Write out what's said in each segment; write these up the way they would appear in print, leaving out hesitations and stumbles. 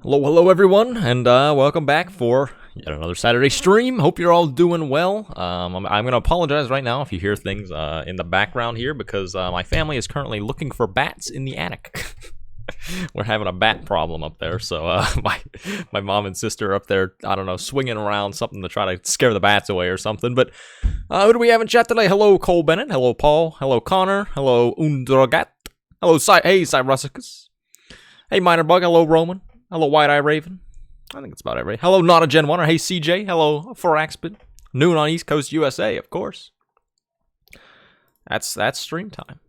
Hello everyone, and welcome back for yet another Saturday stream. Hope you're all doing well. I'm going to apologize right now if you hear things in the background here because my family is currently looking for bats in the attic. We're having a bat problem up there, so my mom and sister are up there, I don't know, swinging around something to try to scare the bats away or something. But who do we have in chat today? Hello Cole Bennett, hello Paul, hello Connor, hello Undragat, hello Cyrusicus, hey Minor Bug, hello Roman. Hello, White Eye Raven. I think it's about every. Hello, Not a Gen 1. Or hey, CJ. Hello, Foraxpid. Noon on East Coast USA, of course. That's stream time.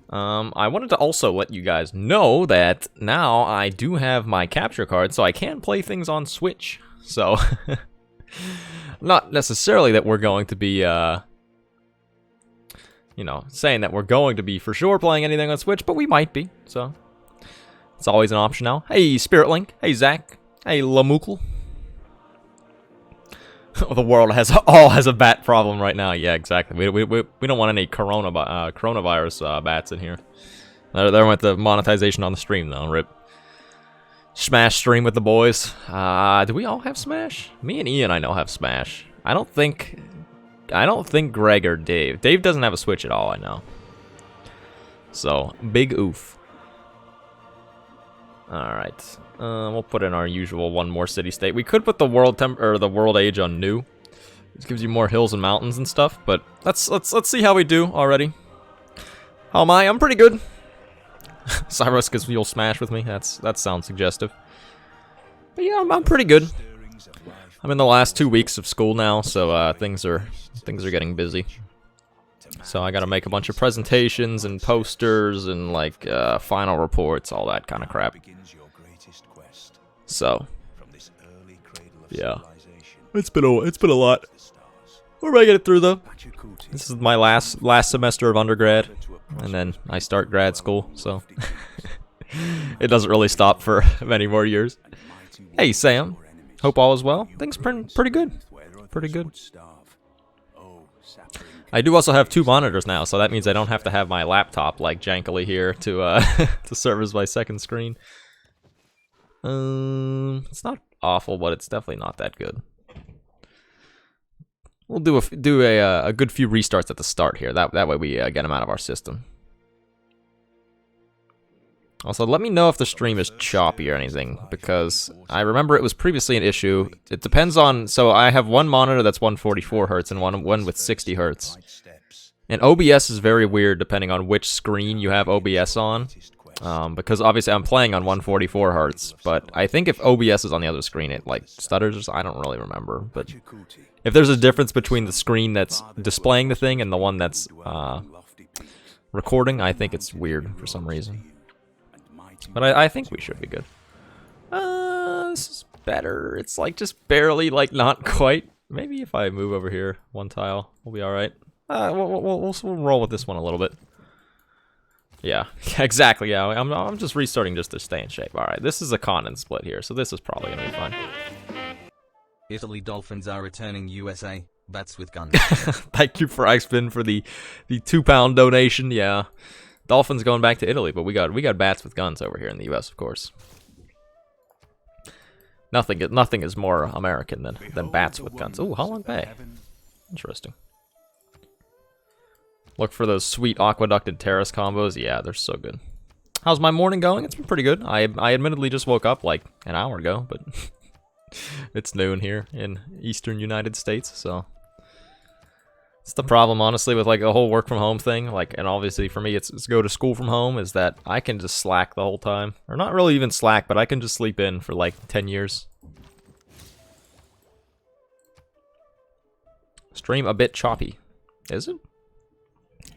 I wanted to also let you guys know that now I do have my capture card, so I can play things on Switch. So, not necessarily that we're going to be, saying that we're going to be for sure playing anything on Switch, but we might be, so. It's always an option now. Hey, Spirit Link. Hey, Zach. Hey, Lamukle. The world all has a bat problem right now. Yeah, exactly. We don't want any coronavirus bats in here. There went the monetization on the stream, though. Rip. Smash stream with the boys. Do we all have Smash? Me and Ian, I know, have Smash. I don't think Greg or Dave. Dave doesn't have a Switch at all, I know. So, big oof. Alright, we'll put in our usual one more city-state. We could put the world age on new. This gives you more hills and mountains and stuff, but let's see how we do already. How am I? I'm pretty good. Cyrus, because you'll smash with me. That sounds suggestive. But yeah, I'm pretty good. I'm in the last 2 weeks of school now, so things are getting busy. So I gotta make a bunch of presentations and posters and like final reports, all that kind of crap. So yeah, it's been a lot. We're gonna get it through though. This is my last semester of undergrad, and then I start grad school. So it doesn't really stop for many more years. Hey Sam, hope all is well. Things pretty good. Pretty good. I do also have 2 monitors now, so that means I don't have to have my laptop like jankily here to to serve as my second screen. It's not awful, but it's definitely not that good. We'll do a good few restarts at the start here. That way we get them out of our system. Also, let me know if the stream is choppy or anything, because I remember it was previously an issue. It depends on, so I have one monitor that's 144 Hz and one with 60 Hz. And OBS is very weird depending on which screen you have OBS on, because obviously I'm playing on 144 Hz, but I think if OBS is on the other screen, it like stutters or something. I don't really remember, but if there's a difference between the screen that's displaying the thing and the one that's recording, I think it's weird for some reason. But I think we should be good. This is better. It's like just barely, like not quite. Maybe if I move over here one tile, we'll be all right. We'll roll with this one a little bit. Yeah, exactly. Yeah, I'm just restarting just to stay in shape. All right, this is a continent split here, so this is probably gonna be fine. Italy Dolphins are returning USA. Bats with guns. Thank you for Ixpin for the £2 donation. Yeah. Dolphins going back to Italy, but we got bats with guns over here in the U.S. of course. Nothing is more American than bats with guns. Ooh, Holland Bay. Interesting. Look for those sweet aqueducted terrace combos. Yeah, they're so good. How's my morning going? It's been pretty good. I admittedly just woke up like an hour ago, but it's noon here in Eastern United States, so. It's the problem, honestly, with like the whole work from home thing. Like, and obviously for me, it's go to school from home. Is that I can just slack the whole time, or not really even slack, but I can just sleep in for like 10 years. Stream a bit choppy, is it?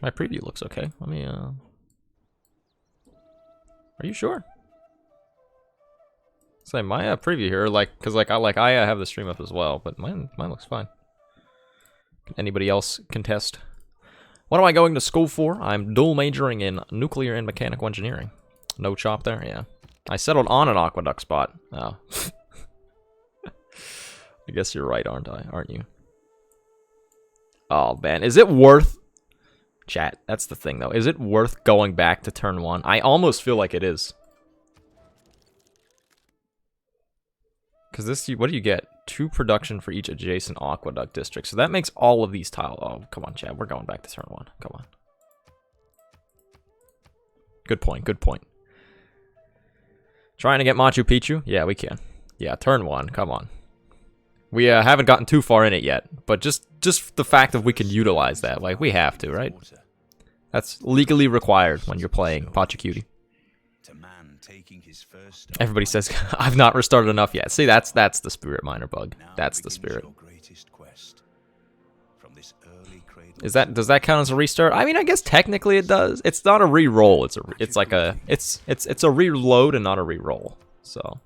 My preview looks okay. Let me. Are you sure? Say my preview here, like, cause like I have the stream up as well, but mine looks fine. Anybody else contest? What am I going to school for? I'm dual majoring in nuclear and mechanical engineering. No chop there? Yeah. I settled on an aqueduct spot. Oh. I guess you're right, aren't you? Oh, man. Is it worth... Chat, that's the thing, though. Is it worth going back to turn 1? I almost feel like it is. Because this, what do you get? 2 production for each adjacent aqueduct district. So that makes all of these tile. Oh, come on, Chad. We're going back to turn 1. Come on. Good point. Good point. Trying to get Machu Picchu? Yeah, we can. Yeah, turn 1. Come on. We haven't gotten too far in it yet, but just the fact that we can utilize that, like, we have to, right? That's legally required when you're playing Pachacuti. Everybody says, I've not restarted enough yet. See, that's the spirit miner bug. That's the spirit. Does that count as a restart? I mean, I guess technically it does. It's not a re-roll. It's a reload and not a re-roll. So,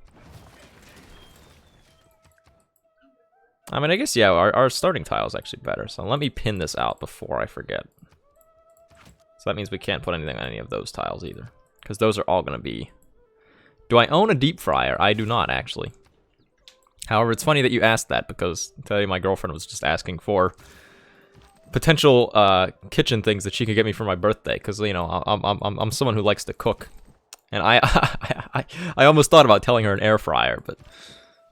I mean, I guess yeah, our starting tile is actually better. So let me pin this out before I forget. So that means we can't put anything on any of those tiles either, because those are all going to be. Do I own a deep fryer? I do not, actually. However, it's funny that you asked that, because I tell you, my girlfriend was just asking for potential kitchen things that she could get me for my birthday, because you know I'm someone who likes to cook, and I almost thought about telling her an air fryer, but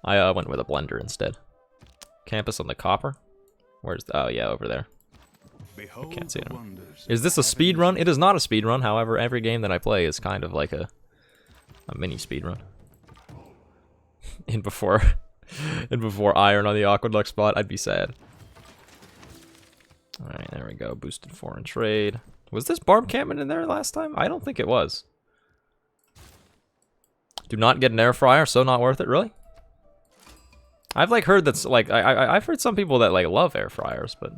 I went with a blender instead. Campus on the copper. Where's the, oh yeah, over there. I can't see it. Is this a speed run? It is not a speed run. However, every game that I play is kind of like a mini speed run. And before iron on the aqueduct spot, I'd be sad. All right, there we go. Boosted foreign trade. Was this barb campment in there last time? I don't think it was. Do not get an air fryer, so not worth it. Really? I've like heard that's like I've heard some people that like love air fryers, but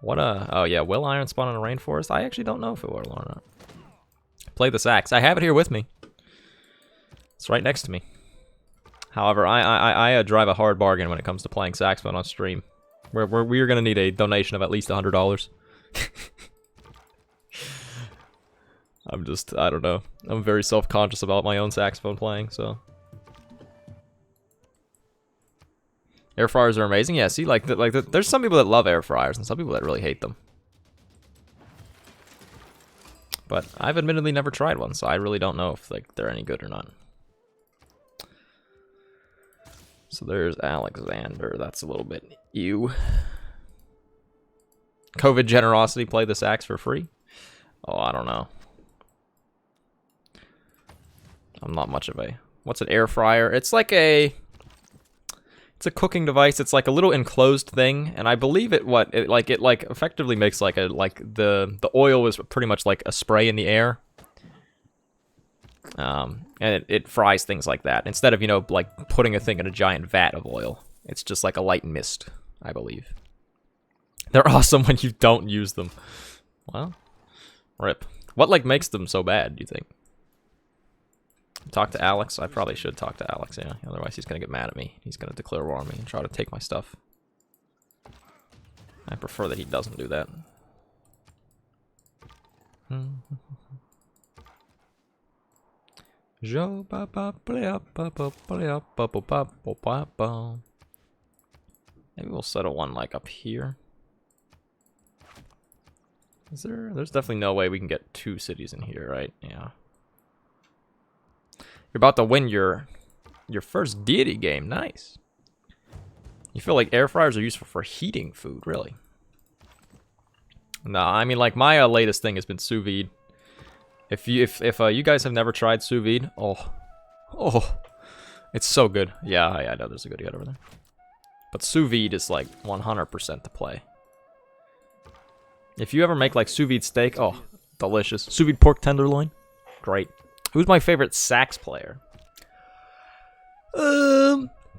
what oh yeah, will iron spawn in a rainforest? I actually don't know if it will or not. Play the sax. I have it here with me. It's right next to me. However, I drive a hard bargain when it comes to playing saxophone on stream. We're gonna need a donation of at least $100. I don't know. I'm very self-conscious about my own saxophone playing, so. Air fryers are amazing. Yeah, see, there's some people that love air fryers and some people that really hate them. But I've admittedly never tried one, so I really don't know if like they're any good or not. So there's Alexander. That's a little bit ew. COVID generosity, play the sax for free? Oh, I don't know. I'm not much of a... What's an air fryer? It's like a... It's a cooking device. It's like a little enclosed thing, and I believe it effectively makes like the oil is pretty much like a spray in the air. And it fries things like that. Instead of, you know, like putting a thing in a giant vat of oil. It's just like a light mist, I believe. They're awesome when you don't use them. Well, rip. What like makes them so bad, do you think? Talk to Alex? I probably should talk to Alex, yeah. Otherwise he's gonna get mad at me. He's gonna declare war on me and try to take my stuff. I prefer that he doesn't do that. Maybe we'll settle one like up here. Is there? There's definitely no way we can get 2 cities in here, right? Yeah. You're about to win your first deity game. Nice. You feel like air fryers are useful for heating food, really? No, I mean like my latest thing has been sous vide. If you guys have never tried sous vide, oh, it's so good. Yeah, I know there's a goodie over there. But sous vide is like 100% the play. If you ever make like sous vide steak, oh, delicious. Sous vide pork tenderloin, great. Who's my favorite sax player?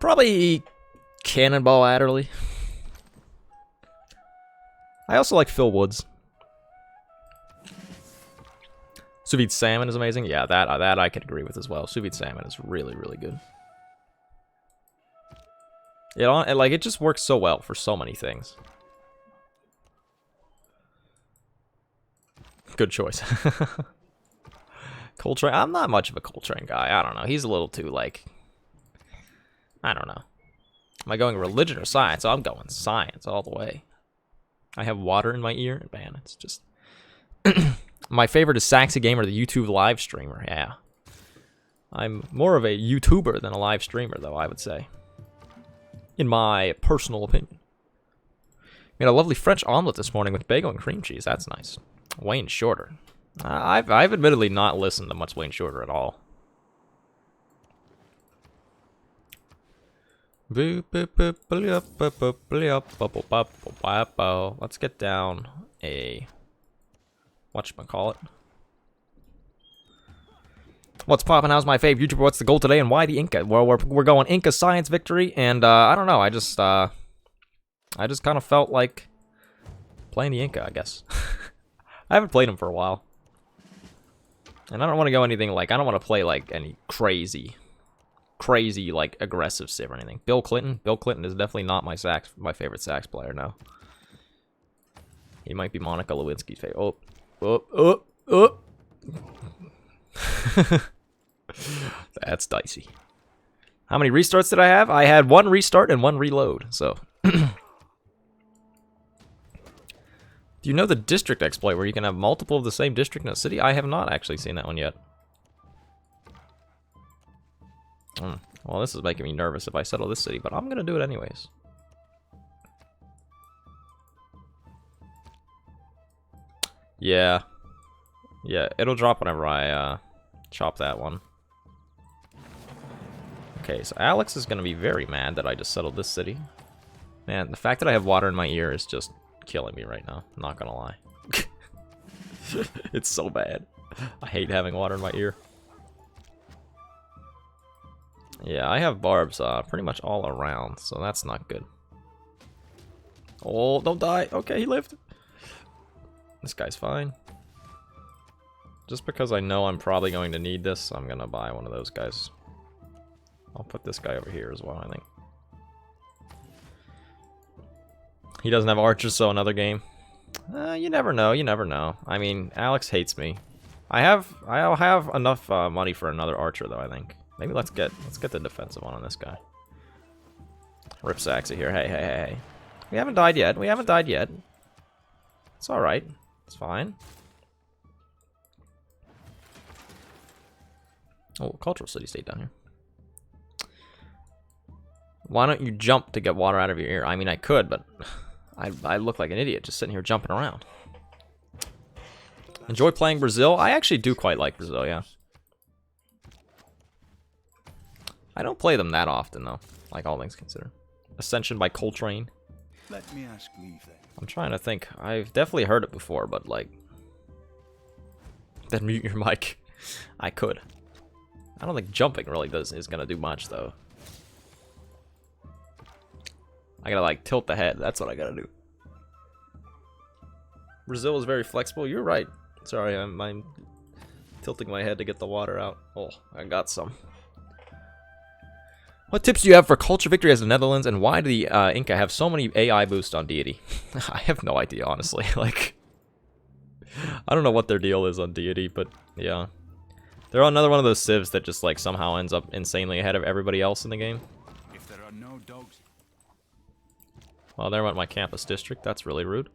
Probably Cannonball Adderley. I also like Phil Woods. Sous vide salmon is amazing. Yeah, that I could agree with as well. Sous vide salmon is really, really good. It just works so well for so many things. Good choice. Coltrane. I'm not much of a Coltrane guy. I don't know. He's a little too like. I don't know. Am I going religion or science? Oh, I'm going science all the way. I have water in my ear. Man, it's just. My favorite is Saxy Gamer, the YouTube live streamer. Yeah. I'm more of a YouTuber than a live streamer, though, I would say. In my personal opinion. Made a lovely French omelet this morning with bagel and cream cheese. That's nice. Wayne Shorter. I've admittedly not listened to much Wayne Shorter at all. Let's get down a whatchamacallit. What's poppin'? How's my fave YouTuber? What's the goal today and why the Inca? Well, we're going Inca Science Victory, and I don't know. I just kind of felt like playing the Inca, I guess. I haven't played him for a while. And I don't want to go anything like, I don't want to play like any crazy like aggressive civ or anything. Bill Clinton is definitely not my favorite sax player, no. He might be Monica Lewinsky's favorite. Oh. That's dicey. How many restarts did I have? I had 1 restart and 1 reload, so. Do you know the district exploit where you can have multiple of the same district in a city? I have not actually seen that one yet. Well, this is making me nervous if I settle this city, but I'm gonna do it anyways. Yeah, it'll drop whenever I chop that one. Okay, so Alex is gonna be very mad that I just settled this city. Man, the fact that I have water in my ear is just killing me right now. I'm not gonna lie. It's so bad. I hate having water in my ear. Yeah, I have barbs pretty much all around, so that's not good. Oh, don't die. Okay, he lived. This guy's fine. Just because I know I'm probably going to need this, I'm gonna buy one of those guys. I'll put this guy over here as well, I think. He doesn't have archers, so another game. You never know, you never know. I mean, Alex hates me. I'll have enough money for another archer, though, I think. Maybe let's get the defensive one on this guy. Rip Saxa here. Hey. We haven't died yet. It's alright. It's fine. Oh, cultural city-state down here. Why don't you jump to get water out of your ear? I mean, I could, but I look like an idiot just sitting here jumping around. Enjoy playing Brazil? I actually do quite like Brazil, yeah. I don't play them that often, though, like all things considered. Ascension by Coltrane. Let me ask leave then. I'm trying to think. I've definitely heard it before, but like... Then mute your mic. I could. I don't think jumping really is gonna do much, though. I gotta, like, tilt the head. That's what I gotta do. Brazil is very flexible. You're right. Sorry, I'm tilting my head to get the water out. Oh, I got some. What tips do you have for culture victory as the Netherlands, and why do the Inca have so many AI boosts on deity? I have no idea, honestly. Like, I don't know what their deal is on deity, but yeah. They're another one of those civs that just, like, somehow ends up insanely ahead of everybody else in the game. If there are no dogs. Well, there went my campus district. That's really rude.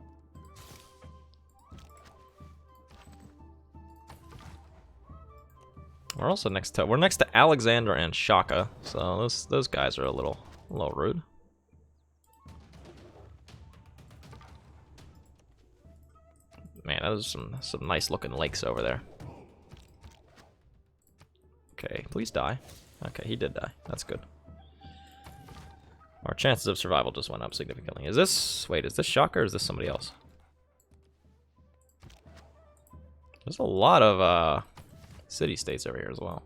We're also next to Alexander and Shaka, so those guys are a little rude. Man, those are some nice looking lakes over there. Okay, please die. Okay, he did die. That's good. Our chances of survival just went up significantly. Is this Shaka or is this somebody else? There's a lot of city-states over here as well.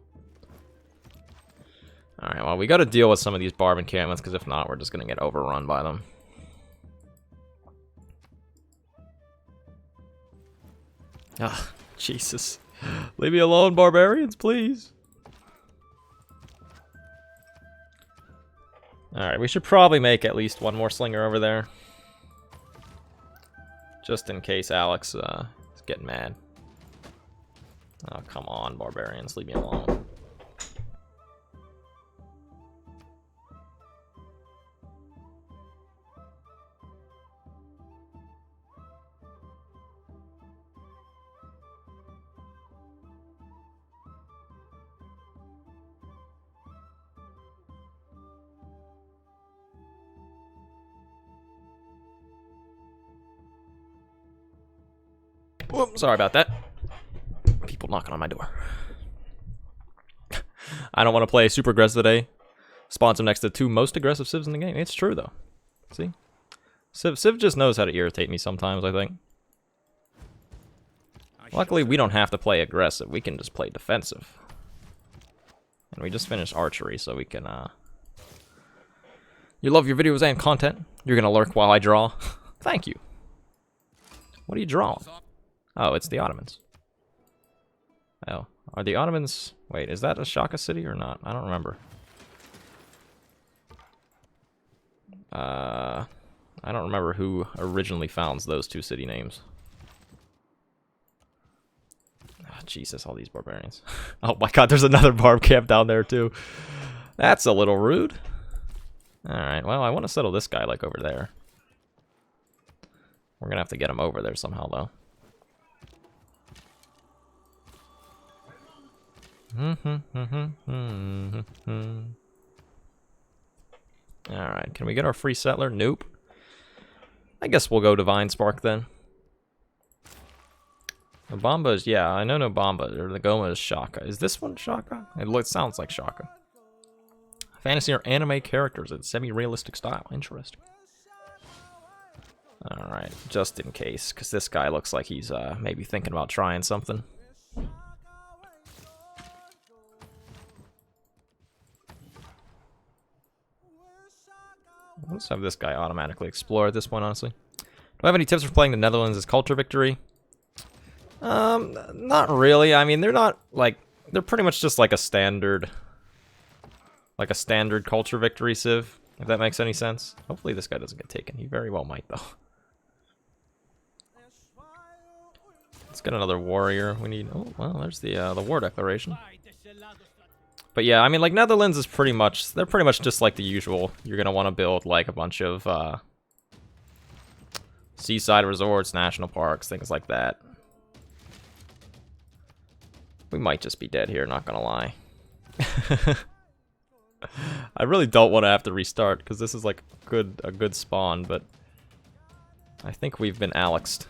Alright, well, we gotta deal with some of these barb encampments, because if not, we're just gonna get overrun by them. Ah, Jesus. Leave me alone, barbarians, please. Alright, we should probably make at least one more slinger over there. Just in case Alex is getting mad. Oh, come on, barbarians, leave me alone. Whoops, sorry about that. People knocking on my door. I don't want to play super aggressive today. Spawns him next to the 2 most aggressive civs in the game. It's true, though. See? Civ just knows how to irritate me sometimes, I think. Luckily, we don't have to play aggressive. We can just play defensive. And we just finished archery, so we can, You love your videos and content. You're gonna lurk while I draw. Thank you. What are you drawing? Oh, it's the Ottomans. Oh, are the Ottomans... Wait, is that a Shaka city or not? I don't remember. I don't remember who originally founds those 2 city names. Oh, Jesus, all these barbarians. Oh my god, there's another barb camp down there too. That's a little rude. Alright, well, I want to settle this guy like over there. We're gonna have to get him over there somehow, though. Alright, can we get our free settler? Nope. I guess we'll go Divine Spark then. Nobamba is, yeah, I know Nobamba, or the Goma is Shaka. Is this one Shaka? It sounds like Shaka. Fantasy or anime characters in semi-realistic style. Interesting. Alright, just in case, because this guy looks like he's maybe thinking about trying something. Let's have this guy automatically explore at this point, honestly. Do I have any tips for playing the Netherlands as culture victory? Not really. I mean, they're not, like, they're pretty much just like a standard culture victory civ, if that makes any sense. Hopefully this guy doesn't get taken. He very well might, though. Let's get another warrior. We need, oh, well, there's the war declaration. But yeah, I mean, like, Netherlands is pretty much, they're pretty much just like the usual. You're gonna want to build, like, a bunch of, seaside resorts, national parks, things like that. We might just be dead here, not gonna lie. I really don't want to have to restart, because this is, like, a good spawn, but I think we've been Alexed.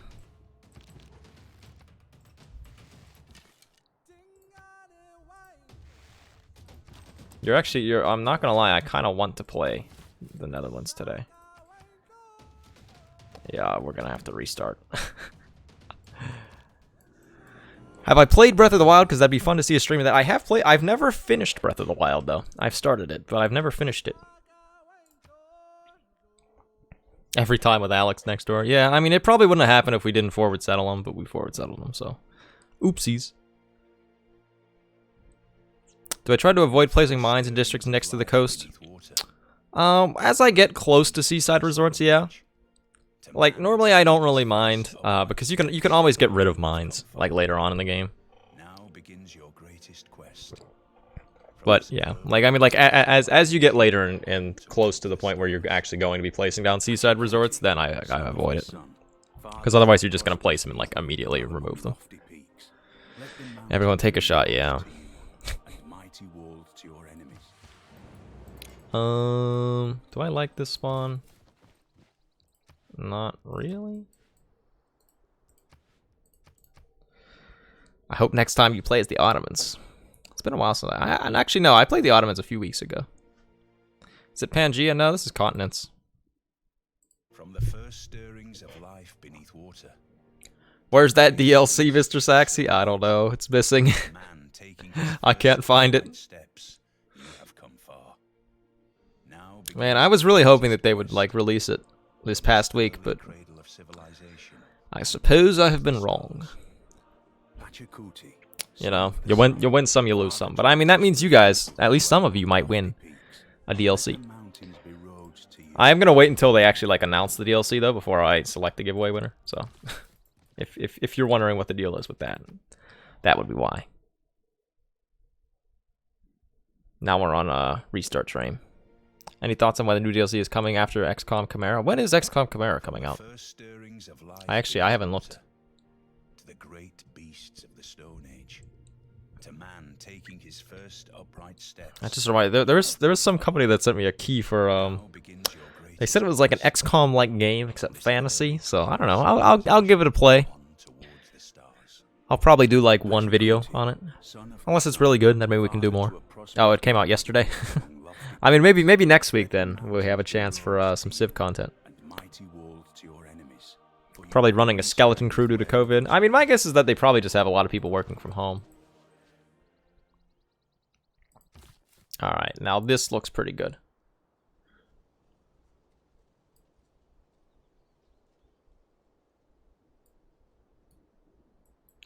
I'm not gonna lie, I kind of want to play the Netherlands today. Yeah, we're gonna have to restart. Have I played Breath of the Wild? Because that'd be fun to see a stream of that. I have played. I've never finished Breath of the Wild, though. I've started it, but I've never finished it. Every time with Alex next door. Yeah, I mean, it probably wouldn't have happened if we didn't forward settle them, but we forward settled them, so. Oopsies. Do I try to avoid placing mines in districts next to the coast? As I get close to seaside resorts, yeah. Like, normally I don't really mind, because you can always get rid of mines, like, later on in the game. Now begins your greatest quest. But, yeah, like, I mean, like, as you get later and close to the point where you're actually going to be placing down seaside resorts, then I avoid it. Because otherwise you're just going to place them and, like, immediately remove them. Everyone take a shot, yeah. Do I like this spawn? Not really. I hope next time you play as the Ottomans. It's been a while since and actually no, I played the Ottomans a few weeks ago. Is it Pangea? No, this is continents. From the first stirrings of life beneath water. Where's that DLC, Mr. Saxy? I don't know. It's missing. I can't find it. Man, I was really hoping that they would, like, release it this past week, but I suppose I have been wrong. You know, you win some, you lose some. But I mean, that means you guys, at least some of you, might win a DLC. I am gonna wait until they actually, like, announce the DLC though before I select the giveaway winner. So, if you're wondering what the deal is with that, that would be why. Now we're on a restart train. Any thoughts on why the new DLC is coming after XCOM Chimera? When is XCOM Chimera coming out? I haven't looked. To the great beasts of the Stone Age. To man taking his first upright steps. That just reminded me, there was some company that sent me a key for they said it was like an XCOM like game except fantasy, so I don't know. I'll give it a play. I'll probably do like one video on it. Unless it's really good, then maybe we can do more. Oh, it came out yesterday. I mean, maybe next week then we'll have a chance for some Civ content. Probably running a skeleton crew due to COVID. I mean, my guess is that they probably just have a lot of people working from home. Alright, now this looks pretty good.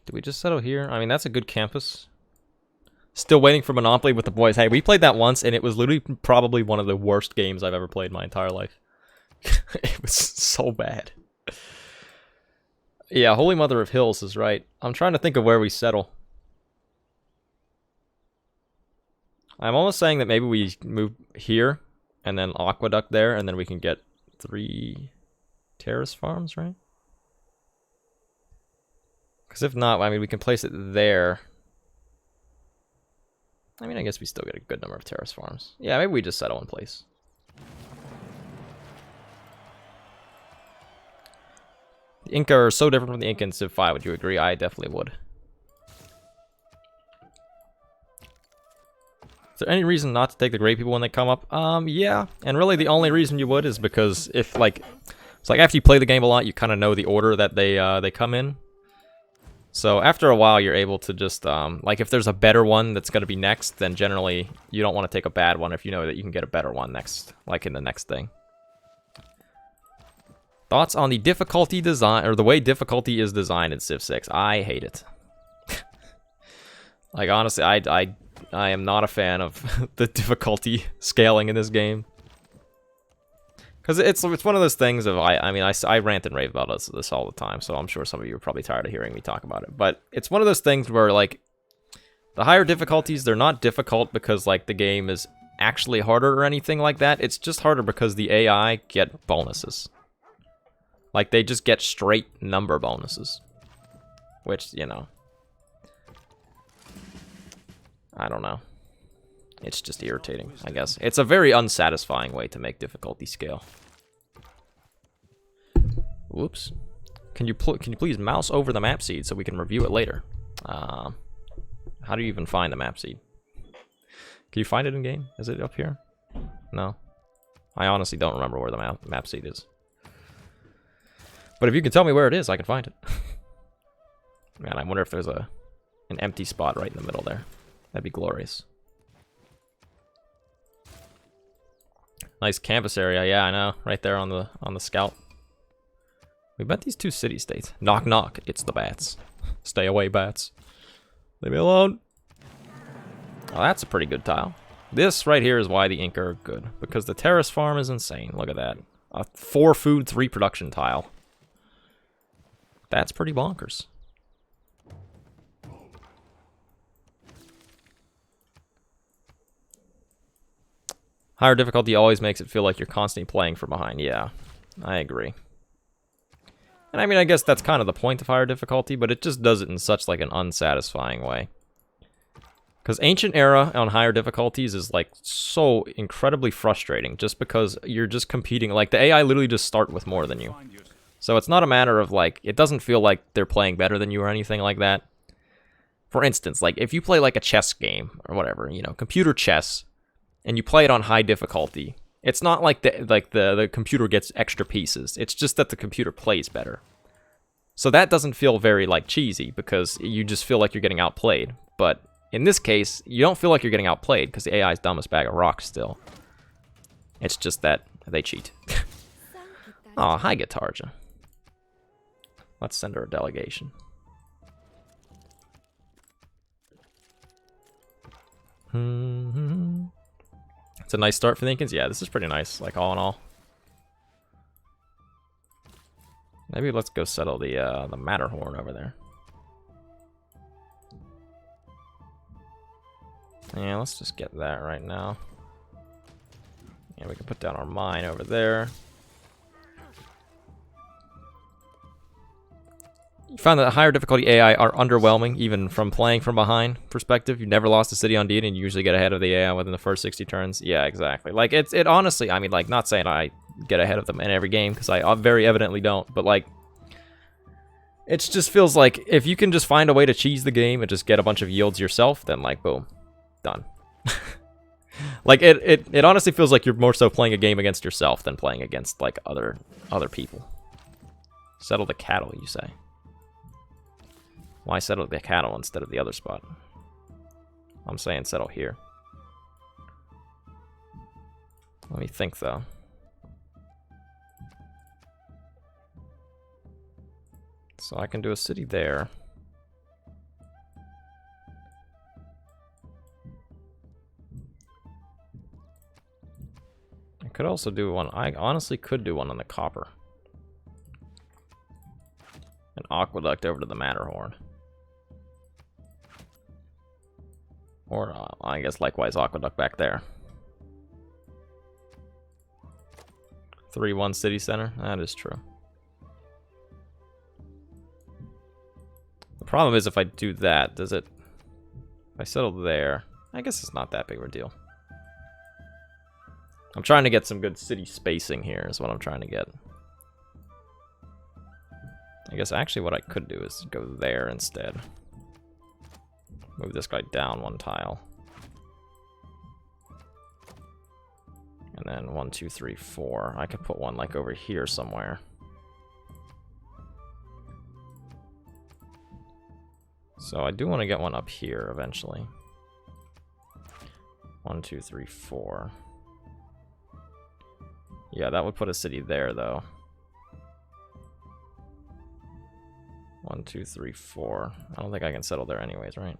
Did we just settle here? I mean, that's a good campus. Still waiting for Monopoly with the boys. Hey, we played that once, and it was literally probably one of the worst games I've ever played in my entire life. It was so bad. Yeah, Holy Mother of Hills is right. I'm trying to think of where we settle. I'm almost saying that maybe we move here, and then Aqueduct there, and then we can get 3 terrace farms, right? Because if not, I mean, we can place it there. I mean, I guess we still get a good number of terrace farms. Yeah, maybe we just settle in place. The Inca are so different from the Inca in Civ 5, would you agree? I definitely would. Is there any reason not to take the great people when they come up? Yeah. And really the only reason you would is because if, like... It's like after you play the game a lot, you kind of know the order that they come in. So after a while, you're able to just, like if there's a better one that's going to be next, then generally you don't want to take a bad one if you know that you can get a better one next, like in the next thing. Thoughts on the difficulty design, or the way difficulty is designed in Civ 6? I hate it. Like honestly, I am not a fan of the difficulty scaling in this game. Because it's one of those things of, I rant and rave about this all the time, so I'm sure some of you are probably tired of hearing me talk about it. But it's one of those things where, like, the higher difficulties, they're not difficult because, like, the game is actually harder or anything like that. It's just harder because the AI get bonuses. Like, they just get straight number bonuses. Which, you know, I don't know. It's just irritating, I guess. It's a very unsatisfying way to make difficulty scale. Whoops. Can you please mouse over the map seed so we can review it later? How do you even find the map seed? Can you find it in game? Is it up here? No. I honestly don't remember where the map seed is. But if you can tell me where it is, I can find it. Man, I wonder if there's an empty spot right in the middle there. That'd be glorious. Nice canvas area, yeah, I know. Right there on the scout. We bet these 2 city-states. Knock knock, it's the bats. Stay away, bats. Leave me alone. Oh, that's a pretty good tile. This right here is why the Inca are good. Because the terrace farm is insane. Look at that. A 4 food, 3 production tile. That's pretty bonkers. Higher difficulty always makes it feel like you're constantly playing from behind. Yeah, I agree. And I mean, I guess that's kind of the point of higher difficulty, but it just does it in such like an unsatisfying way. Because Ancient Era on higher difficulties is like so incredibly frustrating just because you're just competing. Like the AI literally just start with more than you. So it's not a matter of like, it doesn't feel like they're playing better than you or anything like that. For instance, like if you play like a chess game or whatever, you know, computer chess, and you play it on high difficulty, it's not like the computer gets extra pieces. It's just that the computer plays better. So that doesn't feel very like cheesy because you just feel like you're getting outplayed. But in this case, you don't feel like you're getting outplayed because the AI is dumb as bag of rocks still. It's just that they cheat. Aw, hi Guitarja. Let's send her a delegation. It's a nice start for the Incans. Yeah, this is pretty nice, like all in all. Maybe let's go settle the Matterhorn over there. Yeah, let's just get that right now. Yeah, we can put down our mine over there. You find that higher difficulty AI are underwhelming, even from playing from behind perspective. You've never lost a city on deed, and you usually get ahead of the AI within the first 60 turns. Yeah, exactly. Like, it honestly, I mean, like, not saying I get ahead of them in every game, because I very evidently don't, but, like, It just feels like if you can just find a way to cheese the game and just get a bunch of yields yourself, then like boom, done. Like it honestly feels like you're more so playing a game against yourself than playing against like other people. Settle the cattle, you say? Why settle the cattle instead of the other spot? I'm saying settle here. Let me think though. So I can do a city there. I could also do one. I honestly could do one on the copper. An aqueduct over to the Matterhorn. Or I guess likewise aqueduct back there. 3-1 city center. That is true. The problem is if I do that, does it... If I settle there, I guess it's not that big of a deal. I'm trying to get some good city spacing here is what I'm trying to get. I guess actually what I could do is go there instead. Move this guy down one tile. And then 1, 2, 3, 4. I could put one like over here somewhere. So I do want to get one up here eventually. 1, 2, 3, 4. Yeah, that would put a city there though. 1, 2, 3, 4. I don't think I can settle there anyways, right?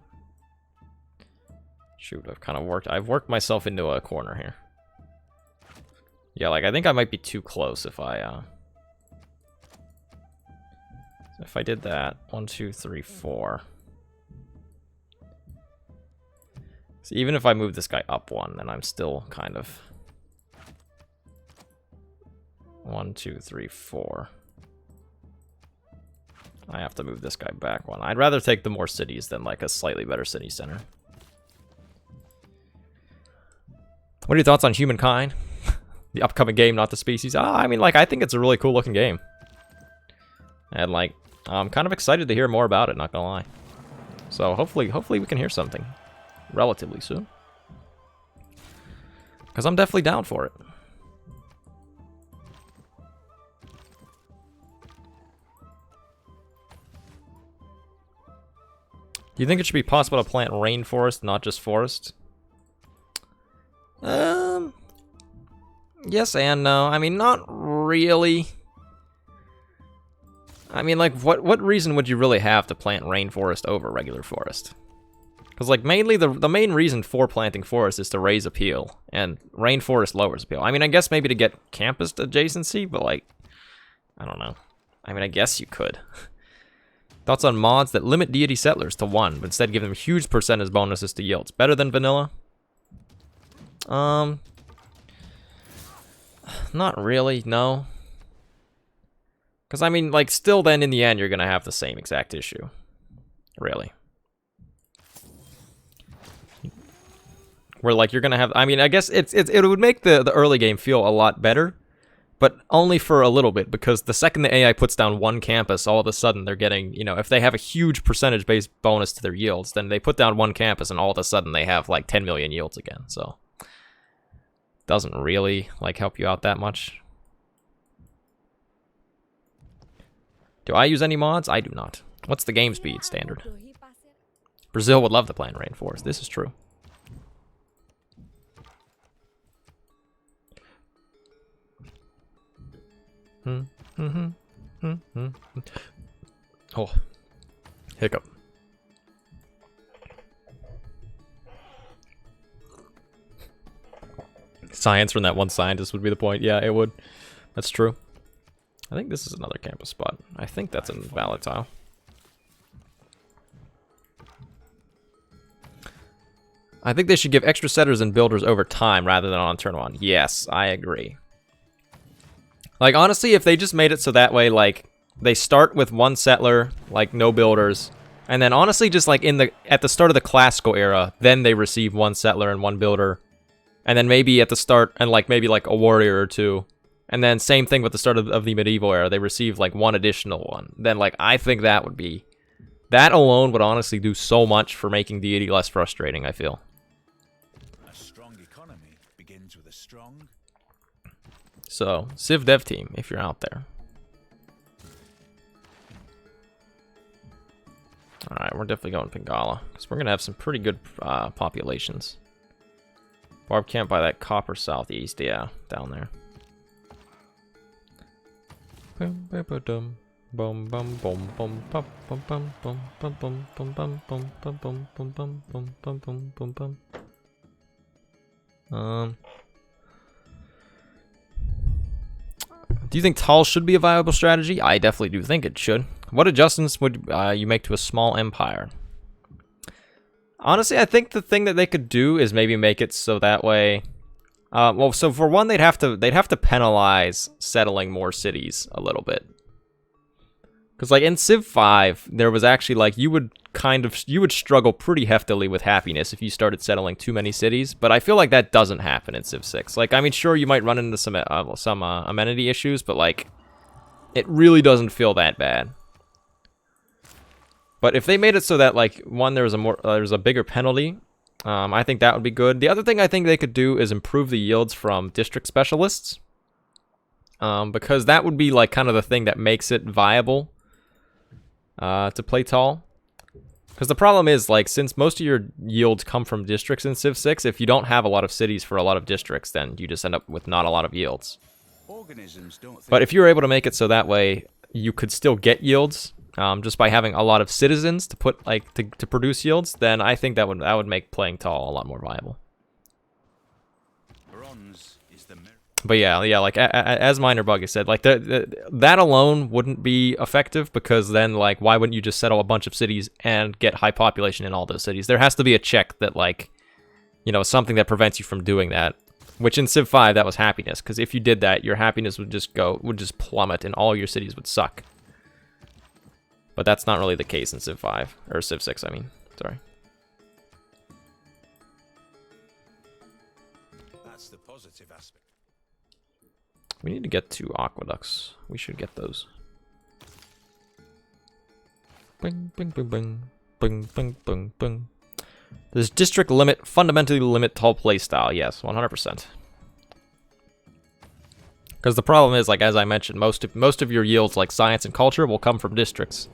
Shoot, I've worked myself into a corner here. Yeah, like I think I might be too close if I did that. 1, 2, 3, 4. So even if I move this guy up one, then I'm still kind of 1, 2, 3, 4. I have to move this guy back one. I'd rather take the more cities than like a slightly better city center. What are your thoughts on Humankind? The upcoming game, not the species. I mean, like, I think it's a really cool looking game. And like, I'm kind of excited to hear more about it, not gonna lie. So hopefully we can hear something relatively soon. Because I'm definitely down for it. Do you think it should be possible to plant rainforest, not just forest? Yes and no. I mean, not really. I mean, like, what reason would you really have to plant rainforest over regular forest? Because, like, mainly the main reason for planting forest is to raise appeal, and rainforest lowers appeal. I mean, I guess maybe to get campus adjacency, but, like, I don't know. I mean, I guess you could. Thoughts on mods that limit deity settlers to 1, but instead give them huge percentage bonuses to yields? Better than vanilla? Not really, no. Because, I mean, like, still then in the end, you're going to have the same exact issue. Really. Where, like, you're going to have... I mean, I guess it would make the early game feel a lot better, but only for a little bit, because the second the AI puts down one campus, all of a sudden they're getting, you know, if they have a huge percentage-based bonus to their yields, then they put down one campus, and all of a sudden they have, like, 10 million yields again, so... Doesn't really, like, help you out that much. Do I use any mods? I do not. What's the game speed standard? Brazil would love to play in rainforest. This is true. Oh. Hiccup. Science from that one scientist would be the point. Yeah, it would. That's true. I think this is another campus spot. I think that's a valid tile. I think they should give extra setters and builders over time rather than on turn 1. Yes, I agree. Like, honestly, if they just made it so that way, like, they start with 1 settler, like, no builders, and then honestly just, like, at the start of the classical era, then they receive 1 settler and 1 builder, and then maybe at the start, and, like, maybe, like, a warrior or 2, And then same thing with the start of the medieval era. They received like one additional one. Then like I think that would be, that alone would honestly do so much for making deity less frustrating, I feel. A strong economy begins with a strong. So, Civ dev team, if you're out there. Alright, we're definitely going Pingala, because we're going to have some pretty good populations. Barb camp by that copper southeast, yeah, down there. Do you think tall should be a viable strategy? I definitely do think it should. What adjustments would you make to a small empire? Honestly, I think the thing that they could do is maybe make it so that way. Well, so for one, they'd have to penalize settling more cities a little bit. Because like in Civ 5, there was actually like you would struggle pretty heftily with happiness if you started settling too many cities. But I feel like that doesn't happen in Civ 6. Like I mean, sure you might run into some amenity issues, but like it really doesn't feel that bad. But if they made it so that like one there's a bigger penalty, I think that would be good. The other thing I think they could do is improve the yields from district specialists, because that would be like kind of the thing that makes it viable to play tall. Because the problem is like since most of your yields come from districts in Civ 6, if you don't have a lot of cities for a lot of districts, then you just end up with not a lot of yields. Organisms don't think. But if you're able to make it so that way you could still get yields, just by having a lot of citizens to put like to produce yields, then I think that would make playing tall a lot more viable. Bronze is the mirror. But yeah, like as Minor Buggy said, like that alone wouldn't be effective, because then like why wouldn't you just settle a bunch of cities and get high population in all those cities? There has to be a check that like, you know, something that prevents you from doing that. Which in Civ 5 that was happiness, because if you did that, your happiness would just plummet and all your cities would suck. But that's not really the case in Civ 5, or Civ 6, I mean. Sorry. That's the positive aspect. We need to get 2 aqueducts. We should get those. Bing, bing, bing, bing. Bing, bing, bing, bing. Does district limit fundamentally limit tall playstyle? Yes, 100%. Because the problem is, like as I mentioned, most of your yields, like science and culture, will come from districts.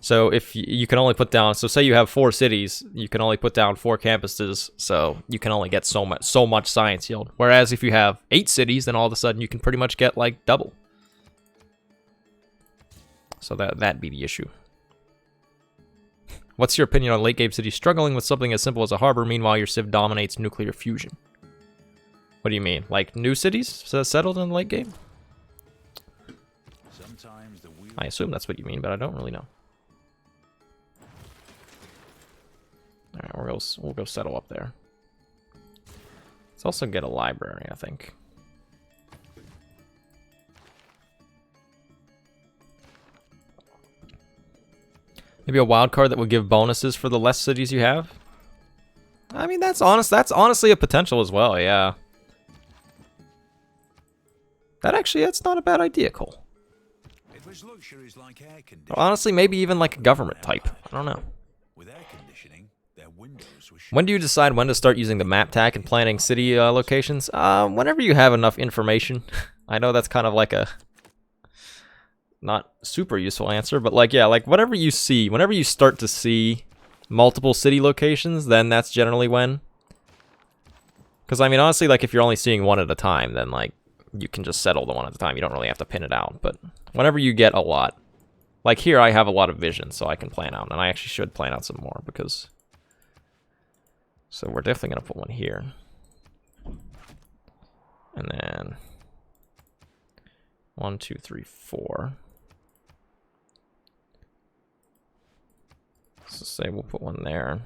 So if you can only put down, so say you have 4 cities, you can only put down 4 campuses, so you can only get so much science yield. Whereas if you have 8 cities, then all of a sudden you can pretty much get like double. So that'd be the issue. What's your opinion on late game cities struggling with something as simple as a harbor? Meanwhile, your civ dominates nuclear fusion. What do you mean? Like new cities settled in the late game? Sometimes the wheel. I assume that's what you mean, but I don't really know. Alright, we'll go settle up there. Let's also get a library, I think. Maybe a wild card that would give bonuses for the less cities you have. I mean, that's honestly a potential as well, yeah. That's not a bad idea, Cole. It was luxuries like air conditioning. Honestly, maybe even like a government type. I don't know. With air conditioning, their windows were shut. When do you decide when to start using the map tag and planning city locations? Whenever you have enough information. I know that's kind of like a not super useful answer, but like, yeah, like whatever you see, whenever you start to see multiple city locations, then that's generally when. Because I mean, honestly, like if you're only seeing one at a time, then like you can just settle the one at a time. You don't really have to pin it out. But whenever you get a lot, like here, I have a lot of vision, so I can plan out, and I actually should plan out some more because. So we're definitely gonna put one here, and then 1, 2, 3, 4. So say we'll put one there.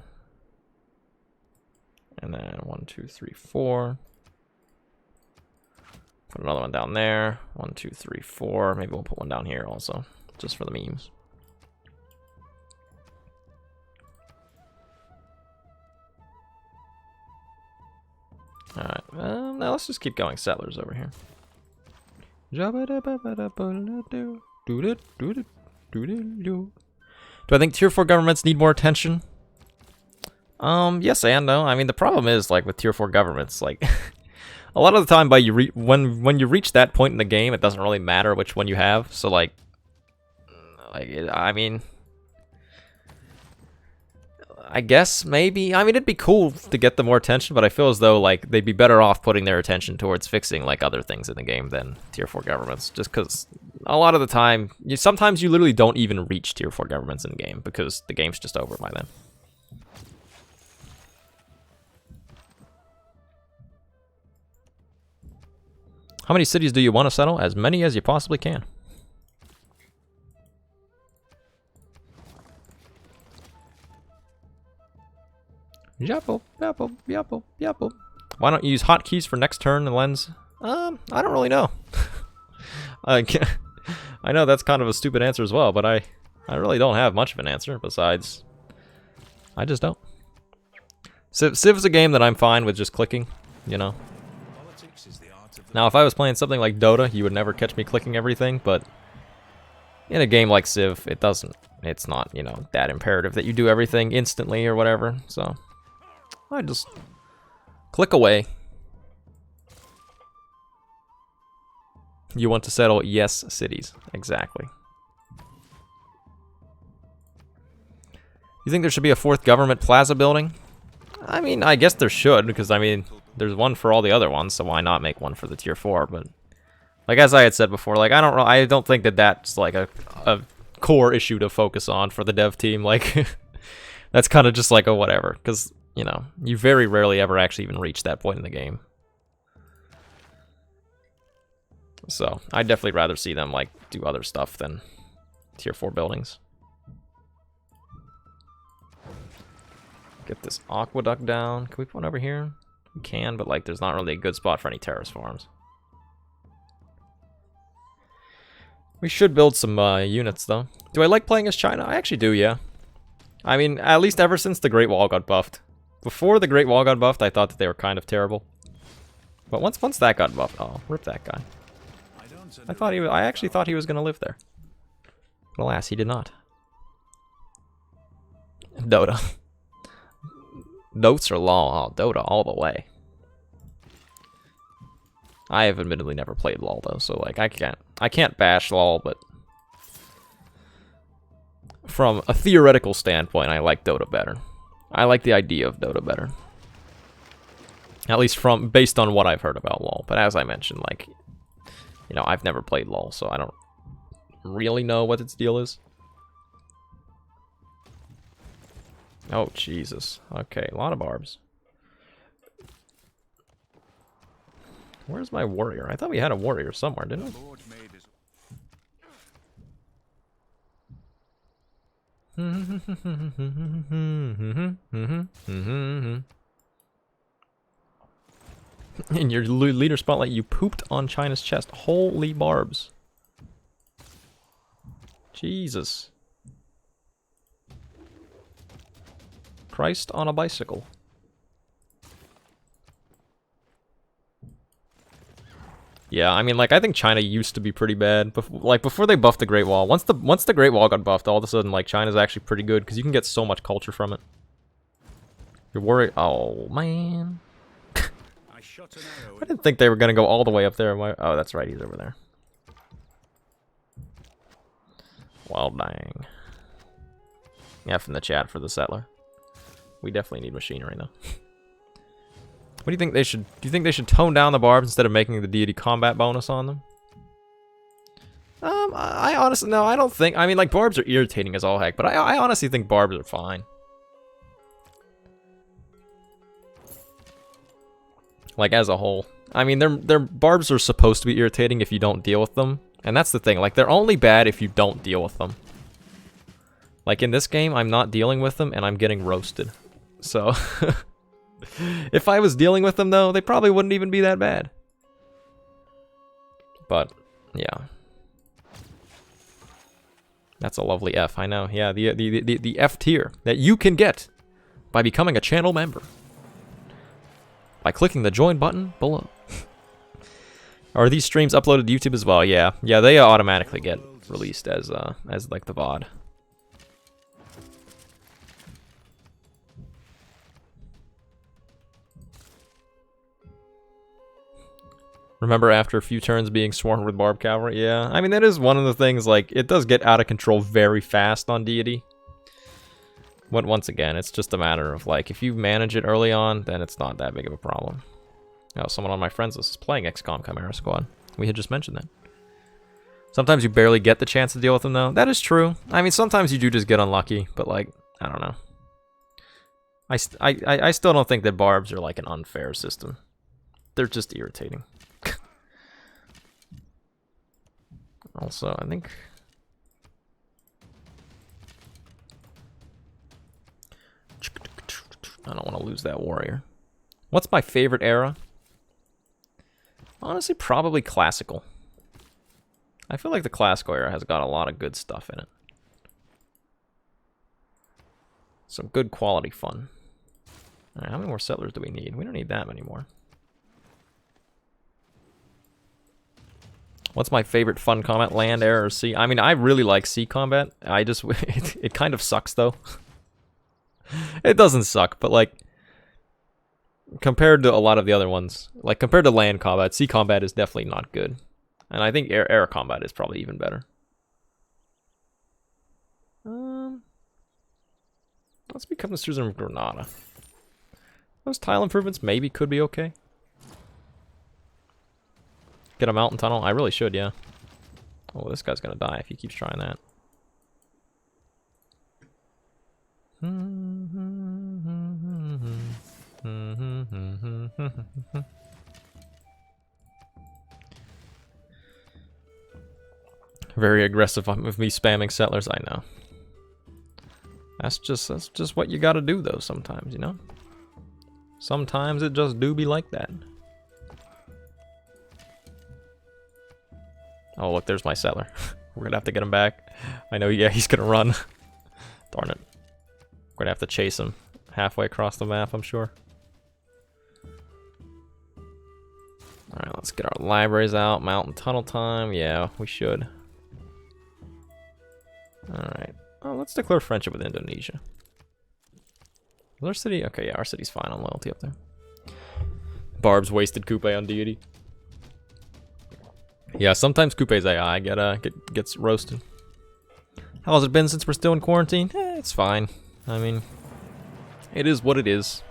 And then 1, 2, 3, 4. Put another one down there. 1, 2, 3, 4. Maybe we'll put one down here also, just for the memes. Alright, now let's just keep going settlers over here. Do I think tier 4 governments need more attention? Yes and no. I mean, the problem is, like, with tier 4 governments, like, a lot of the time, when you reach that point in the game, it doesn't really matter which one you have. So, I mean, I guess maybe. I mean, it'd be cool to get them more attention, but I feel as though, like, they'd be better off putting their attention towards fixing, like, other things in the game than tier 4 governments. Just because a lot of the time, sometimes you literally don't even reach tier 4 governments in the game because the game's just over by then. How many cities do you want to settle? As many as you possibly can. Yapple, yapple, yapple, yapple. Why don't you use hotkeys for next turn and lens? I don't really know. I know that's kind of a stupid answer as well, but I really don't have much of an answer besides I just don't. Civ's a game that I'm fine with just clicking, you know. Now, if I was playing something like Dota, you would never catch me clicking everything, but in a game like Civ, it's not, you know, that imperative that you do everything instantly or whatever, so I just click away. You want to settle? Yes, cities. Exactly. You think there should be a 4th government plaza building? I mean, I guess there should, because, I mean, there's one for all the other ones, so why not make one for the tier 4? But, like, as I had said before, like, I don't think that that's, like, a core issue to focus on for the dev team. Like, that's kind of just, like, a whatever, because, you know, you very rarely ever actually even reach that point in the game. So, I'd definitely rather see them, like, do other stuff than tier 4 buildings. Get this aqueduct down. Can we put one over here? We can, but, like, there's not really a good spot for any terrace farms. We should build some units, though. Do I like playing as China? I actually do, yeah. I mean, at least ever since the Great Wall got buffed. Before the Great Wall got buffed, I thought that they were kind of terrible. But once that got buffed, oh, rip that guy. I actually thought he was going to live there. But alas, he did not. Dota. Notes or LOL? Oh, Dota all the way. I have admittedly never played LOL though, so like I can't bash LOL, but from a theoretical standpoint, I like Dota better. I like the idea of Dota better. At least based on what I've heard about LOL. But as I mentioned, like, you know, I've never played LOL, so I don't really know what its deal is. Oh, Jesus. Okay, a lot of barbs. Where's my warrior? I thought we had a warrior somewhere, didn't we? In your leader spotlight, you pooped on China's chest. Holy barbs. Jesus. Christ on a bicycle. Yeah, I mean, like, I think China used to be pretty bad. Before they buffed the Great Wall. Once the Great Wall got buffed, all of a sudden, like, China's actually pretty good, because you can get so much culture from it. You're worried. Oh, man. I didn't think they were going to go all the way up there. Oh, that's right, he's over there. Well, dang. F in the chat for the settler. We definitely need machinery, though. What do you think they should... Do you think they should tone down the barbs instead of making the deity combat bonus on them? I honestly... No, I don't think... I mean, like, barbs are irritating as all heck, but I honestly think barbs are fine. Like, as a whole. I mean, their barbs are supposed to be irritating if you don't deal with them. And that's the thing. Like, they're only bad if you don't deal with them. Like, in this game, I'm not dealing with them, and I'm getting roasted. So... If I was dealing with them, though, they probably wouldn't even be that bad. But, yeah. That's a lovely F, I know. Yeah, the F tier that you can get by becoming a channel member. By clicking the join button below. Are these streams uploaded to YouTube as well? Yeah. Yeah, they automatically get released as like the VOD. Remember after a few turns being swarmed with barbed cavalry? Yeah, I mean, that is one of the things, like, it does get out of control very fast on Deity. But once again, it's just a matter of, like, if you manage it early on, then it's not that big of a problem. Oh, someone on my friends list is playing XCOM Chimera Squad. We had just mentioned that. Sometimes you barely get the chance to deal with them, though. That is true. I mean, sometimes you do just get unlucky, but, like, I don't know. I still don't think that barbs are, like, an unfair system. They're just irritating. Also, I think... I don't want to lose that warrior. What's my favorite era? Honestly, probably classical. I feel like the classical era has got a lot of good stuff in it. Some good quality fun. Alright, how many more settlers do we need? We don't need that many more. What's my favorite fun combat? Land, air, or sea? I mean, I really like sea combat. I just... it kind of sucks, though. It doesn't suck, but, like... compared to a lot of the other ones, like, compared to land combat, sea combat is definitely not good. And I think air combat is probably even better. Let's become the Cruiser of Granada. Those tile improvements maybe could be okay. Get a mountain tunnel? I really should, yeah. Oh, this guy's gonna die if he keeps trying that. Very aggressive with me spamming settlers, I know. That's just what you gotta do, though, sometimes, you know? Sometimes it just do be like that. Oh, look, there's my settler. We're gonna have to get him back. I know, yeah, he's gonna run. Darn it. We're gonna have to chase him halfway across the map, I'm sure. Alright, let's get our libraries out. Mountain tunnel time. Yeah, we should. Alright. Oh, let's declare friendship with Indonesia. Is our city? Okay, yeah, our city's fine on loyalty up there. Barb's wasted Coupe on Deity. Yeah, sometimes Coupe's AI gets roasted. How has it been since we're still in quarantine? It's fine. I mean, it is what it is.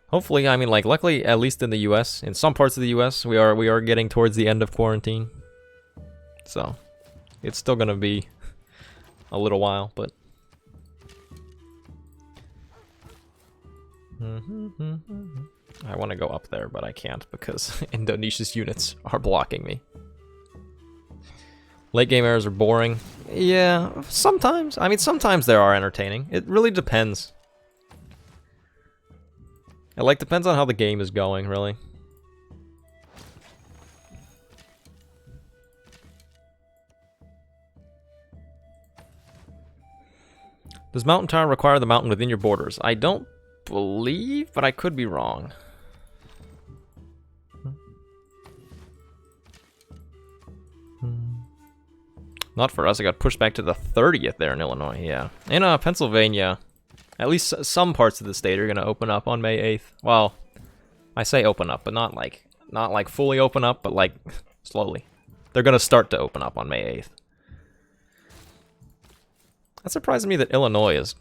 Hopefully, I mean, like, luckily, at least in the U.S., in some parts of the U.S., we are getting towards the end of quarantine. So, it's still gonna be a little while, but... I want to go up there, but I can't because Indonesia's units are blocking me. Late game errors are boring. Yeah, sometimes. I mean, sometimes they are entertaining. It really depends. It, like, depends on how the game is going, really. Does Mountain Tower require the mountain within your borders? I don't believe, but I could be wrong. Not for us. I got pushed back to the 30th there in Illinois. Yeah, in Pennsylvania, at least some parts of the state are gonna open up on May 8th. Well, I say open up, but not like fully open up, but like slowly. They're gonna start to open up on May 8th. That surprises me that Illinois is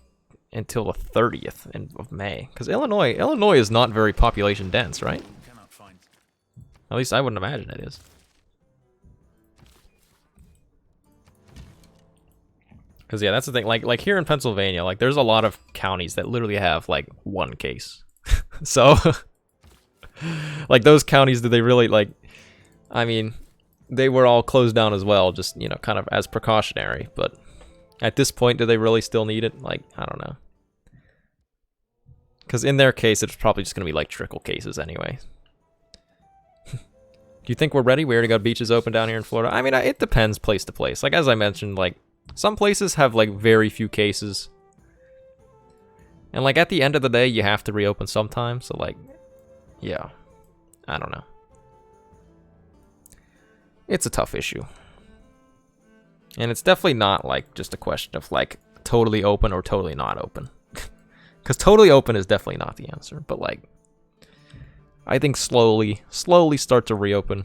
until the 30th of May, because Illinois is not very population dense, right? At least I wouldn't imagine it is. Because yeah, that's the thing. Like here in Pennsylvania, like there's a lot of counties that literally have like one case. So, like those counties, do they really like? I mean, they were all closed down as well, just you know, kind of as precautionary. But at this point, do they really still need it? Like, I don't know. Because in their case, it's probably just gonna be like trickle cases anyway. Do you think we're ready? We already got beaches open down here in Florida. I mean, it depends place to place. Like as I mentioned, like. Some places have like very few cases. And like at the end of the day, you have to reopen sometime. So like, yeah. I don't know. It's a tough issue. And it's definitely not like just a question of like totally open or totally not open. Because totally open is definitely not the answer. But like, I think slowly start to reopen.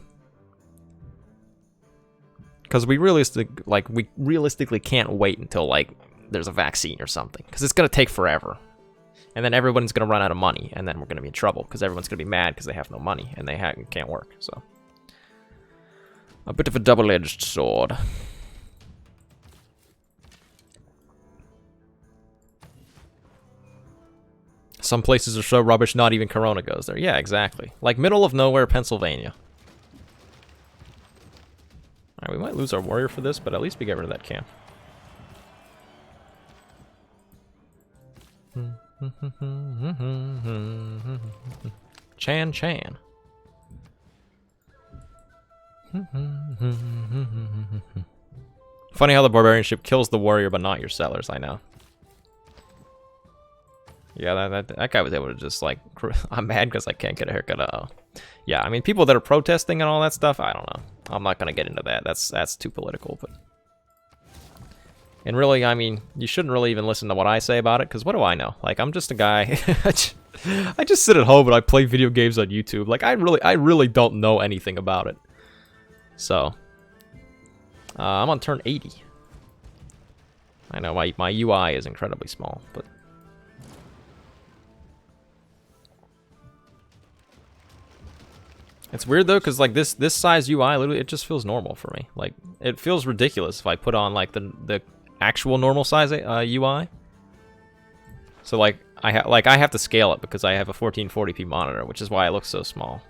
Because we realistically can't wait until like there's a vaccine or something. Because it's gonna take forever. And then everyone's gonna run out of money, and then we're gonna be in trouble because everyone's gonna be mad because they have no money and they can't work. So a bit of a double-edged sword. Some places are so rubbish, not even Corona goes there. Yeah, exactly. Like middle of nowhere, Pennsylvania. Alright, we might lose our warrior for this, but at least we get rid of that camp. Chan. Funny how the barbarian ship kills the warrior, but not your settlers, I know. Yeah, that guy was able to just like... I'm mad because I can't get a haircut. Yeah, I mean, people that are protesting and all that stuff, I don't know. I'm not going to get into that. That's too political, but... And really, I mean, you shouldn't really even listen to what I say about it, because what do I know? Like, I'm just a guy... I just sit at home and I play video games on YouTube. Like, I really don't know anything about it. So... I'm on turn 80. I know, my UI is incredibly small, but... It's weird though, because like this size UI, literally, it just feels normal for me. Like, it feels ridiculous if I put on like the actual normal size UI. So like I have to scale it because I have a 1440p monitor, which is why it looks so small.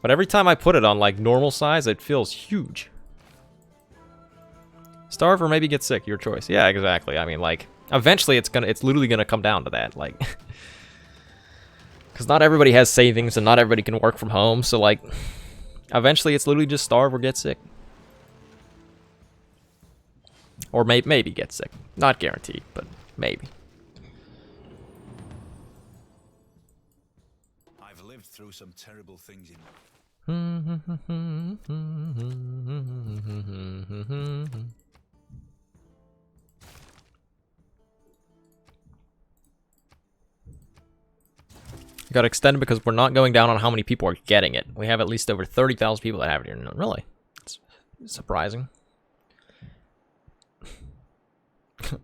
But every time I put it on like normal size, it feels huge. Starve or maybe get sick, your choice. Yeah, exactly. I mean, like eventually it's literally gonna come down to that, like. Because not everybody has savings and not everybody can work from home, so like, eventually it's literally just starve or get sick. Or maybe get sick. Not guaranteed, but maybe. I've lived through some terrible things in Got extended because we're not going down on how many people are getting it. We have at least over 30,000 people that have it here. No, really? It's surprising.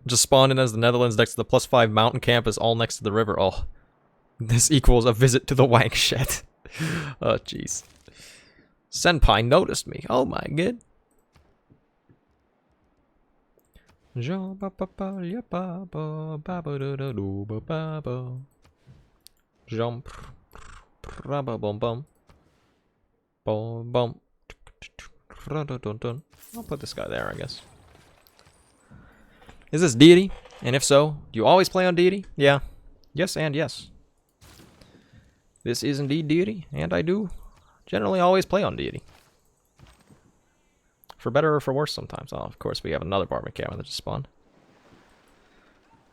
Just spawned in as the Netherlands next to the +5 mountain camp is all next to the river. Oh, this equals a visit to the wank shed. Oh, jeez. Senpai noticed me. Oh my god. Jump. Bum bum. Bum bum. I'll put this guy there, I guess. Is this deity? And if so, do you always play on deity? Yeah. Yes and yes. This is indeed deity, and I do generally always play on deity. For better or for worse sometimes. Oh, of course, we have another Barman cabin that just spawned.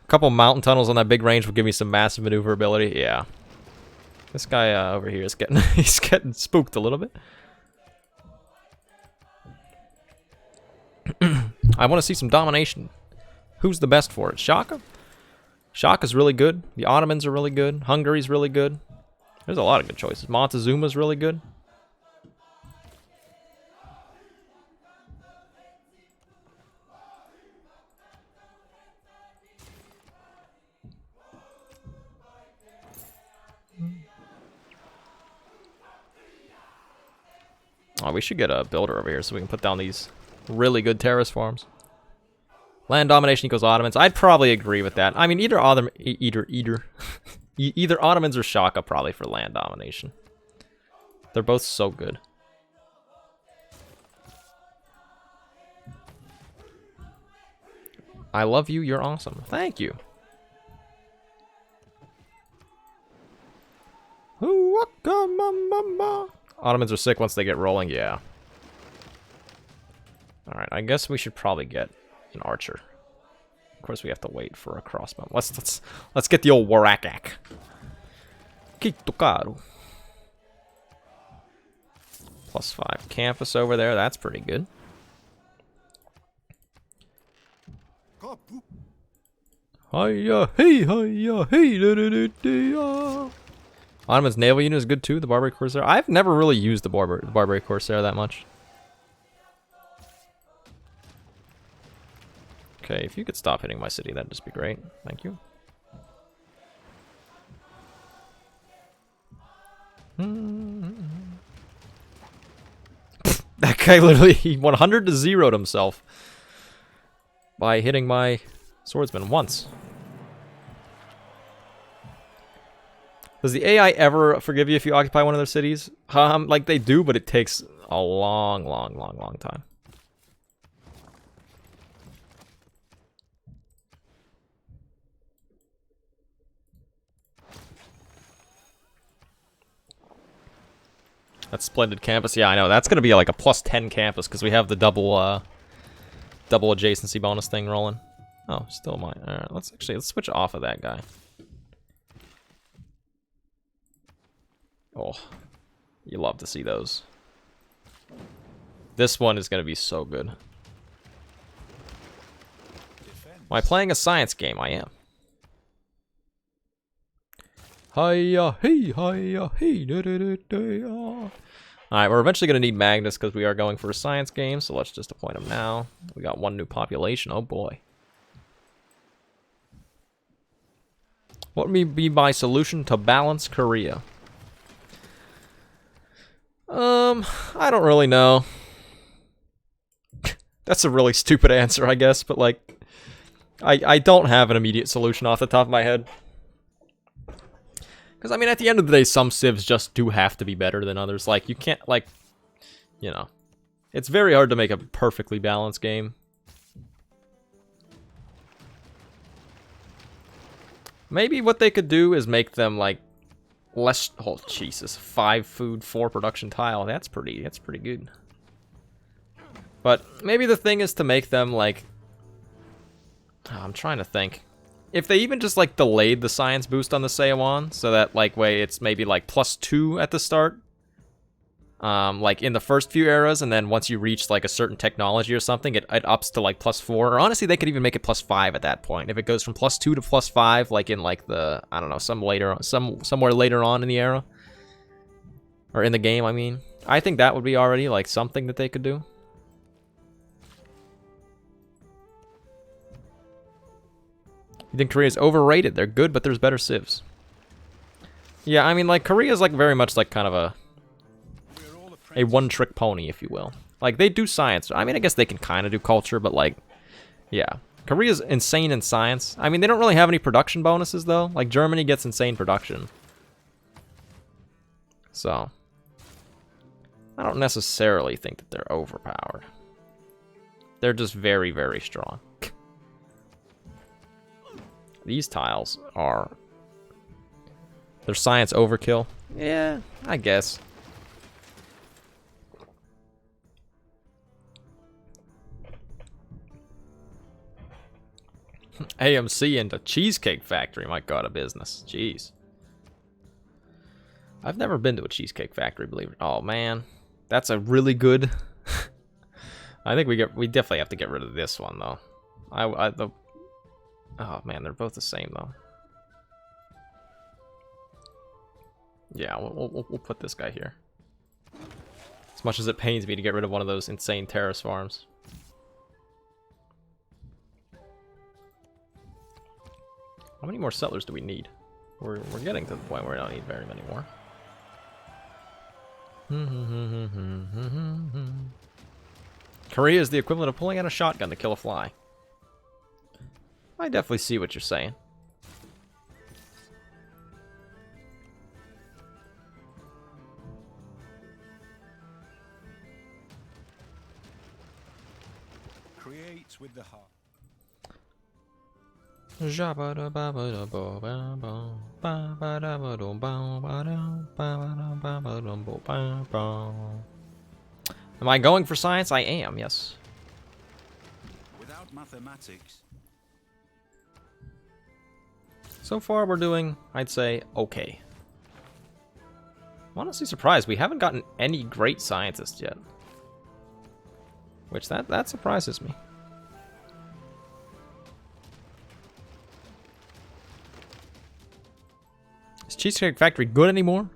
A couple mountain tunnels on that big range will give me some massive maneuverability. Yeah. This guy over here is getting he's getting spooked a little bit. I want to see some domination. Who's the best for it? Shaka? Shaka's really good. The Ottomans are really good. Hungary's really good. There's a lot of good choices. Montezuma's really good. Oh, we should get a builder over here so we can put down these really good terrace farms. Land domination equals Ottomans. I'd probably agree with that. I mean, either Ottomans or Shaka probably for land domination. They're both so good. I love you. You're awesome. Thank you. Ottomans are sick once they get rolling, yeah. Alright, I guess we should probably get an archer. Of course we have to wait for a crossbow. Let's get the old Warakak. Kito caro. +5 campus over there. That's pretty good. Hiya, hey, hiya, hey, da da da da. Ottoman's naval unit is good too. The Barbary Corsair. I've never really used the Barbary Corsair that much. Okay, if you could stop hitting my city, that'd just be great. Thank you. That guy literally 100 to 0'd himself by hitting my swordsman once. Does the AI ever forgive you if you occupy one of their cities? Like they do, but it takes a long time. That's splendid campus. Yeah, I know. That's gonna be like a +10 campus because we have the double adjacency bonus thing rolling. Oh, still mine. All right, let's switch off of that guy. Oh, you love to see those. This one is gonna be so good. Am I playing a science game? I am. Hiya, hey, hiya, hey, da da da da. Alright, we're eventually going to need Magnus because we are going for a science game, so let's just appoint him now. We got one new population, oh boy. What would be my solution to balance Korea? I don't really know. That's a really stupid answer, I guess, but like, I don't have an immediate solution off the top of my head. Because, I mean, at the end of the day, some civs just do have to be better than others. Like, you can't, like, you know. It's very hard to make a perfectly balanced game. Maybe what they could do is make them, like, less... Oh, Jesus. 5 food, 4 production tile. That's pretty good. But maybe the thing is to make them, like... Oh, I'm trying to think. If they even just, like, delayed the science boost on the Seowan, so that, like, way it's maybe, like, +2 at the start. Like, in the first few eras, and then once you reach, like, a certain technology or something, it ups to, like, +4. Or honestly, they could even make it +5 at that point. If it goes from +2 to +5, like, in, like, the, I don't know, somewhere later on in the era. Or in the game, I mean. I think that would be already, like, something that they could do. You think Korea's overrated? They're good, but there's better civs. Yeah, I mean, like, Korea's, like, very much, like, kind of a one-trick pony, if you will. Like, they do science. I mean, I guess they can kind of do culture, but, like, yeah. Korea's insane in science. I mean, they don't really have any production bonuses, though. Like, Germany gets insane production. So, I don't necessarily think that they're overpowered. They're just very, very strong. These tiles are... They're science overkill. Yeah, I guess. AMC into Cheesecake Factory might go out of business. Jeez. I've never been to a Cheesecake Factory, believe it. Oh, man. That's a really good... I think we definitely have to get rid of this one, though. Oh, man, they're both the same, though. Yeah, we'll put this guy here. As much as it pains me to get rid of one of those insane terrace farms. How many more settlers do we need? We're getting to the point where we don't need very many more. Korea is the equivalent of pulling out a shotgun to kill a fly. I definitely see what you're saying. Create with the heart. Am I going for science? I am, yes. Without mathematics. So far we're doing, I'd say, okay. honestly surprised. We haven't gotten any great scientists yet. Which, that surprises me. Is Cheesecake Factory good anymore?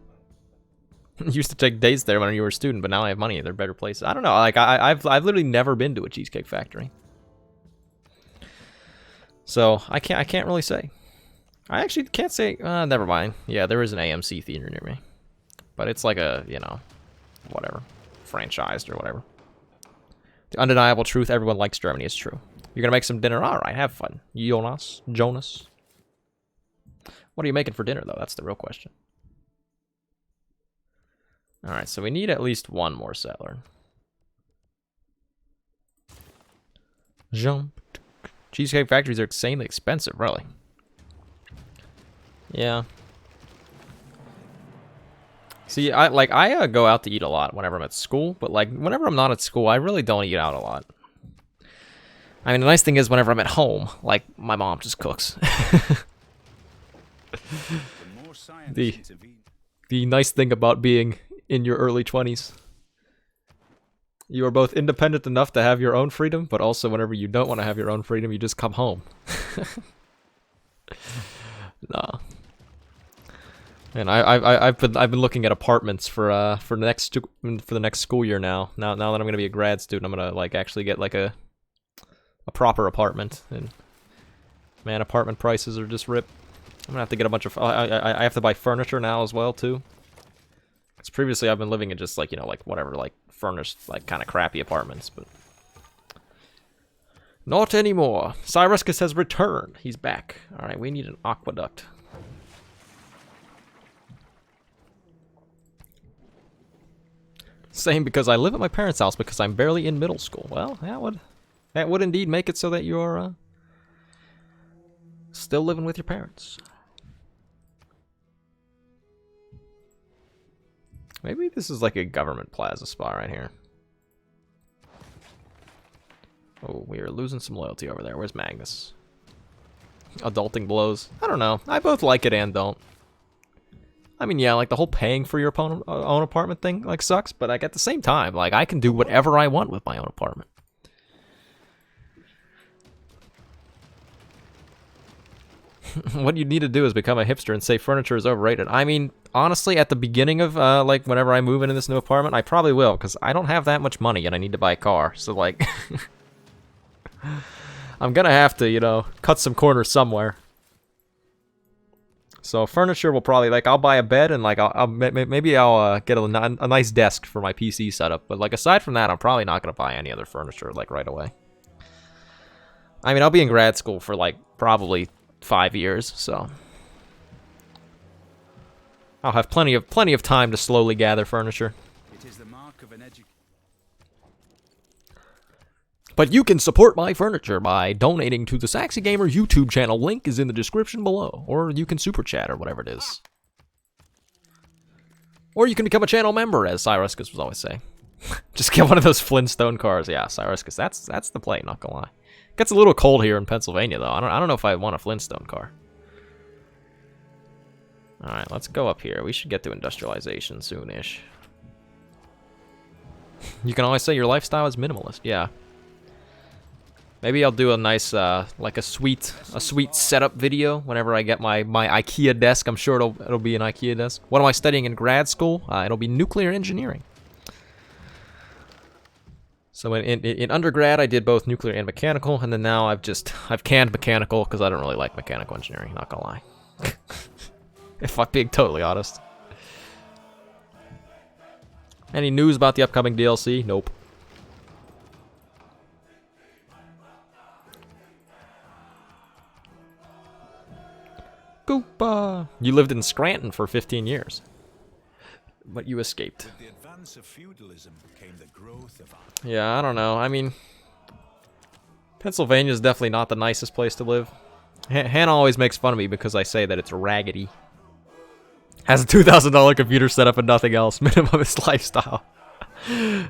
Used to take days there when you were a student, but now I have money. They're better places. I don't know. Like I've literally never been to a Cheesecake Factory, so I can't really say. I actually can't say. Never mind. Yeah, there is an AMC theater near me, but it's like a whatever, franchised or whatever. The undeniable truth: everyone likes Germany. It's true. You're gonna make some dinner. All right, have fun, Jonas. What are you making for dinner though? That's the real question. Alright, so we need at least one more settler. Jump. Cheesecake factories are insanely expensive, really. Yeah. See, I go out to eat a lot whenever I'm at school, but like whenever I'm not at school, I really don't eat out a lot. I mean, the nice thing is whenever I'm at home, like my mom just cooks. The nice thing about being in your early 20s. You are both independent enough to have your own freedom, but also whenever you don't want to have your own freedom, you just come home. Nah. And I've been looking at apartments for the next school year now. Now that I'm gonna be a grad student, I'm gonna like actually get like a proper apartment. And man, apartment prices are just rip. I'm gonna have to get a bunch of. I have to buy furniture now as well too. Because previously I've been living in just like like whatever, like furnished, like kind of crappy apartments, but not anymore. Cyruscus has returned. He's back. All right, we need an aqueduct. Same, because I live at my parents' house because I'm barely in middle school. Well, that would indeed make it so that you're still living with your parents. Maybe this is like a government plaza spot right here. Oh, we are losing some loyalty over there. Where's Magnus? Adulting blows. I don't know. I both like it and don't. I mean, yeah, like the whole paying for your own apartment thing like sucks, but like at the same time, like I can do whatever I want with my own apartment. What you need to do is become a hipster and say furniture is overrated. I mean, honestly, at the beginning of like whenever I move into this new apartment, I probably will, because I don't have that much money and I need to buy a car. So like, I'm gonna have to, cut some corners somewhere. So furniture will probably, like, I'll buy a bed and like maybe I'll get a nice desk for my PC setup. But like aside from that, I'm probably not gonna buy any other furniture like right away. I mean, I'll be in grad school for like probably 5 years, so I'll have plenty of time to slowly gather furniture. It is the mark of an But you can support my furniture by donating to the Saxy Gamer YouTube channel. Link is in the description below, or you can super chat or whatever it is. Or you can become a channel member, as Cyruscus was always saying. Just get one of those Flintstone cars. Yeah, Cyruscus, that's the play, not gonna lie. Gets a little cold here in Pennsylvania, though. I don't know if I want a Flintstone car. Alright, let's go up here. We should get to industrialization soon-ish. You can always say your lifestyle is minimalist. Yeah. Maybe I'll do a nice, like a sweet setup video whenever I get my IKEA desk. I'm sure it'll be an IKEA desk. What am I studying in grad school? It'll be nuclear engineering. So in undergrad, I did both nuclear and mechanical, and then now I've canned mechanical because I don't really like mechanical engineering, not gonna lie. If I'm being totally honest. Any news about the upcoming DLC? Nope. Goopa! You lived in Scranton for 15 years. But you escaped. With the advance of feudalism came the growth of art. Yeah, I don't know. I mean, Pennsylvania is definitely not the nicest place to live. Hannah always makes fun of me because I say that it's raggedy. Has a $2,000 computer setup and nothing else. Minimalist lifestyle.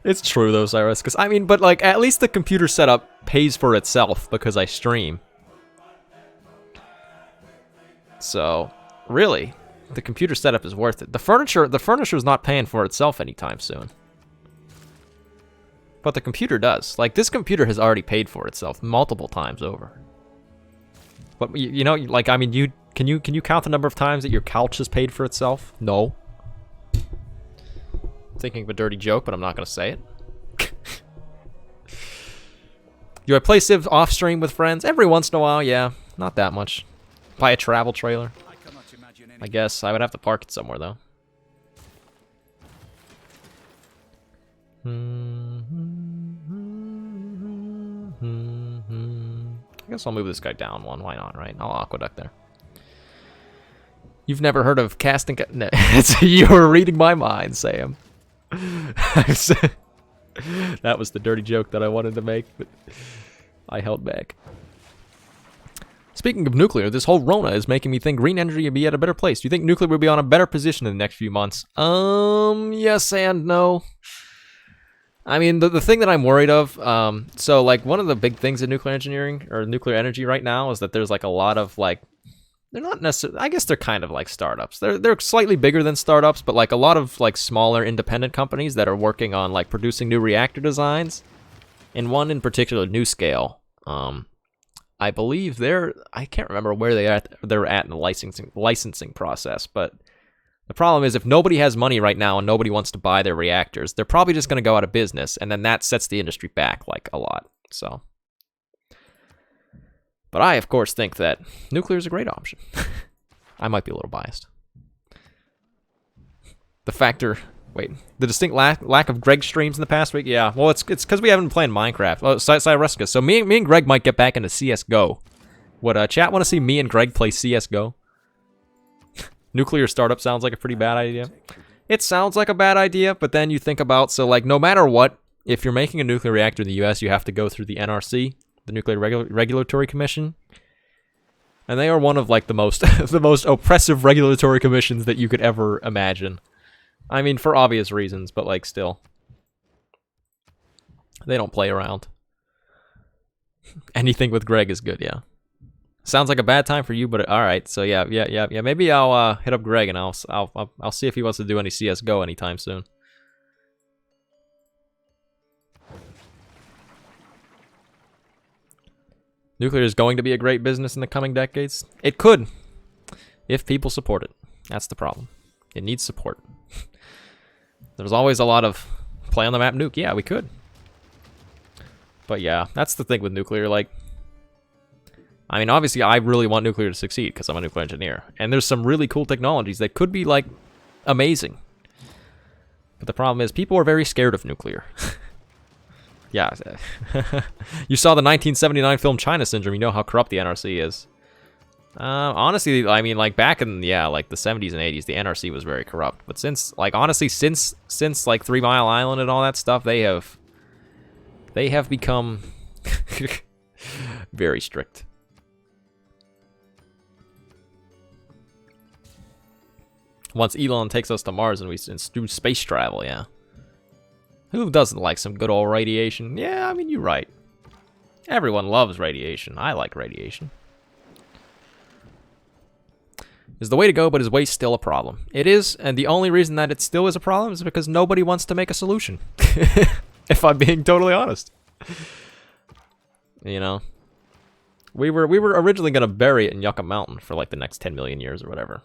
It's true though, Cyrus. Because I mean, but like at least the computer setup pays for itself because I stream. So, really, the computer setup is worth it. The furniture's not paying for itself anytime soon. But the computer does. Like, this computer has already paid for itself multiple times over. But you know, like, I mean, can you count the number of times that your couch has paid for itself? No. Thinking of a dirty joke, but I'm not gonna say it. Do I play Civ off stream with friends? Every once in a while, yeah. Not that much. Buy a travel trailer. I guess I would have to park it somewhere though. I guess I'll move this guy down one. Why not, right? I'll aqueduct there. You've never heard of casting... No, you were reading my mind, Sam. That was the dirty joke that I wanted to make, but I held back. Speaking of nuclear, this whole Rona is making me think green energy would be at a better place. Do you think nuclear would be on a better position in the next few months? Yes and no. I mean, the thing that I'm worried of, so like one of the big things in nuclear engineering or nuclear energy right now is that there's like a lot of like, they're not necessarily, I guess they're kind of like startups. They're slightly bigger than startups, but like a lot of like smaller independent companies that are working on like producing new reactor designs. And one in particular, NuScale, I believe I can't remember where they're at in the licensing process, but the problem is if nobody has money right now and nobody wants to buy their reactors, they're probably just going to go out of business, and then that sets the industry back like a lot. So, but I of course think that nuclear is a great option. I might be a little biased. The distinct lack of Greg streams in the past week. Yeah, well, it's because we haven't been playing Minecraft. Oh, Cyrusca. So me and Greg might get back into CS:GO. Would chat want to see me and Greg play CS:GO? Nuclear startup sounds like a pretty bad idea. It sounds like a bad idea, but then you think about, so like no matter what, if you're making a nuclear reactor in the US, you have to go through the NRC, the Nuclear Regulatory Commission. And they are one of like the most the most oppressive regulatory commissions that you could ever imagine. I mean, for obvious reasons, but like still. They don't play around. Anything with Greg is good, yeah. Sounds like a bad time for you, but all right. So yeah. Maybe I'll hit up Greg and I'll see if he wants to do any CS:GO anytime soon. Nuclear is going to be a great business in the coming decades. It could, if people support it. That's the problem. It needs support. There's always a lot of play on the map nuke. Yeah, we could. But yeah, that's the thing with nuclear. Like, I mean, obviously, I really want nuclear to succeed because I'm a nuclear engineer. And there's some really cool technologies that could be, like, amazing. But the problem is people are very scared of nuclear. Yeah. You saw the 1979 film China Syndrome. You know how corrupt the NRC is. Honestly, I mean, like, back in, like, the 70s and 80s, the NRC was very corrupt. But since, like, honestly, since like, 3 Mile Island and all that stuff, they have become very strict. Once Elon takes us to Mars and we do space travel, yeah. Who doesn't like some good old radiation? Yeah, I mean, you're right. Everyone loves radiation. I like radiation. Is the way to go, but is waste still a problem? It is, and the only reason that it still is a problem is because nobody wants to make a solution. If I'm being totally honest. You know? We were originally going to bury it in Yucca Mountain for like the next 10 million years or whatever.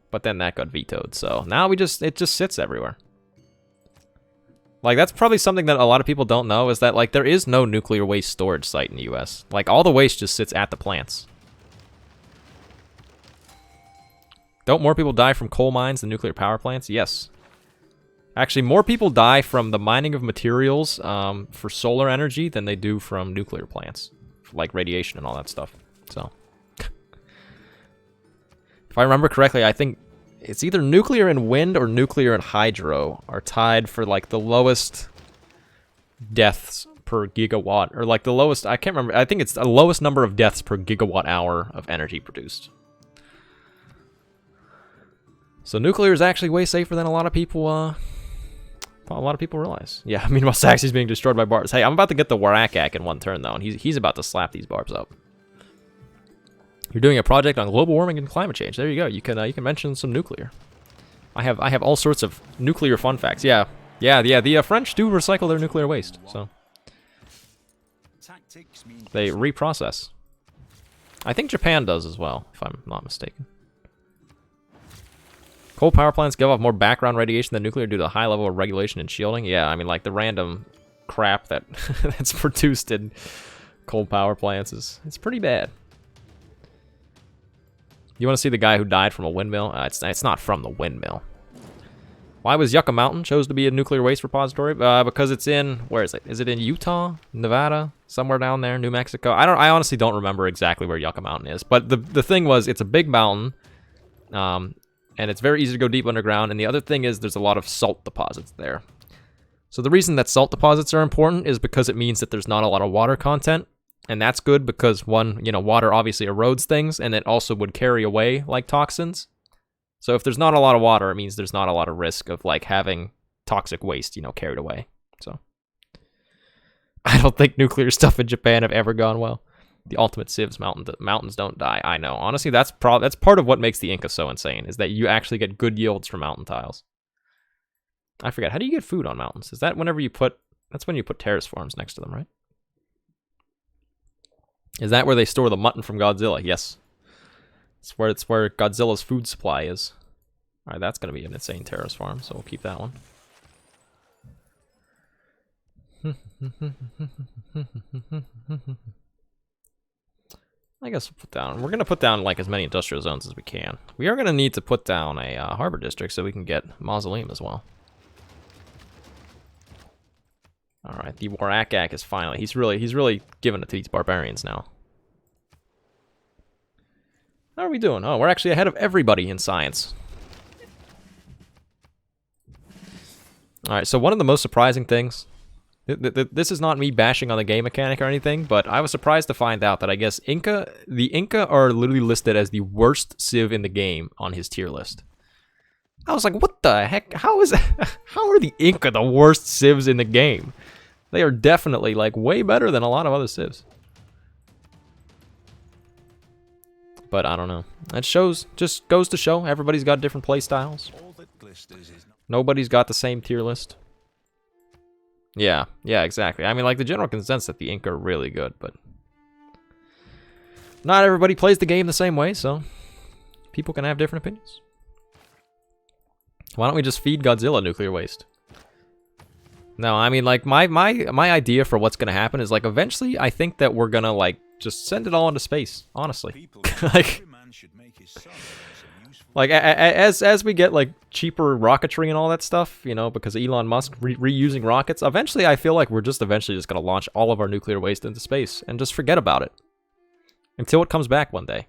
But then that got vetoed, so now it just sits everywhere. Like, that's probably something that a lot of people don't know, is that, like, there is no nuclear waste storage site in the US. Like, all the waste just sits at the plants. Don't more people die from coal mines than nuclear power plants? Yes. Actually, more people die from the mining of materials for solar energy than they do from nuclear plants. Like radiation and all that stuff. So, if I remember correctly, I think it's either nuclear and wind or nuclear and hydro are tied for like the lowest deaths per gigawatt, or like the lowest, I can't remember, I think it's the lowest number of deaths per gigawatt hour of energy produced. So nuclear is actually way safer than a lot of people realize. Yeah, meanwhile Saxy's being destroyed by barbs. Hey, I'm about to get the Warakak in one turn though, and he's about to slap these barbs up. You're doing a project on global warming and climate change. There you go. You can mention some nuclear. I have all sorts of nuclear fun facts. Yeah. The French do recycle their nuclear waste, so they reprocess. I think Japan does as well, if I'm not mistaken. Coal power plants give off more background radiation than nuclear due to the high level of regulation and shielding. Yeah, I mean, like the random crap that that's produced in coal power plants it's pretty bad. You want to see the guy who died from a windmill? It's not from the windmill. Why was Yucca Mountain chose to be a nuclear waste repository? Because it's in, where is it? Is it in Utah, Nevada, somewhere down there, New Mexico? I honestly don't remember exactly where Yucca Mountain is. But the thing was, it's a big mountain, and it's very easy to go deep underground. And the other thing is, there's a lot of salt deposits there. So the reason that salt deposits are important is because it means that there's not a lot of water content. And that's good because, one, water obviously erodes things, and it also would carry away, like, toxins. So if there's not a lot of water, it means there's not a lot of risk of, like, having toxic waste, carried away. So I don't think nuclear stuff in Japan have ever gone well. The ultimate civs, mountains don't die. I know. Honestly, that's part of what makes the Inca so insane, is that you actually get good yields from mountain tiles. I forget. How do you get food on mountains? Is that whenever you put... That's when you put terrace farms next to them, right? Is that where they store the mutton from Godzilla? Yes. It's where Godzilla's food supply is. Alright, that's going to be an insane terrace farm, so we'll keep that one. I guess we'll put down... We're going to put down, like, as many industrial zones as we can. We are going to need to put down a harbor district so we can get Mausoleum as well. Alright, the Warakak is finally... He's really giving it to these barbarians now. How are we doing? Oh, we're actually ahead of everybody in science. Alright, so one of the most surprising things... This is not me bashing on the game mechanic or anything, but I was surprised to find out that I guess the Inca are literally listed as the worst civ in the game on his tier list. I was like, what the heck? How are the Inca the worst civs in the game? They are definitely, like, way better than a lot of other civs. But I don't know. It just goes to show everybody's got different play styles. Nobody's got the same tier list. Yeah, exactly. I mean, like, the general consensus that the Inca are really good, but not everybody plays the game the same way, so people can have different opinions. Why don't we just feed Godzilla nuclear waste? No, I mean, like, my idea for what's gonna happen is, like, eventually I think that we're gonna, like, just send it all into space, honestly. like as we get, like, cheaper rocketry and all that stuff, because of Elon Musk reusing rockets, eventually I feel like we're just gonna launch all of our nuclear waste into space and just forget about it until it comes back one day.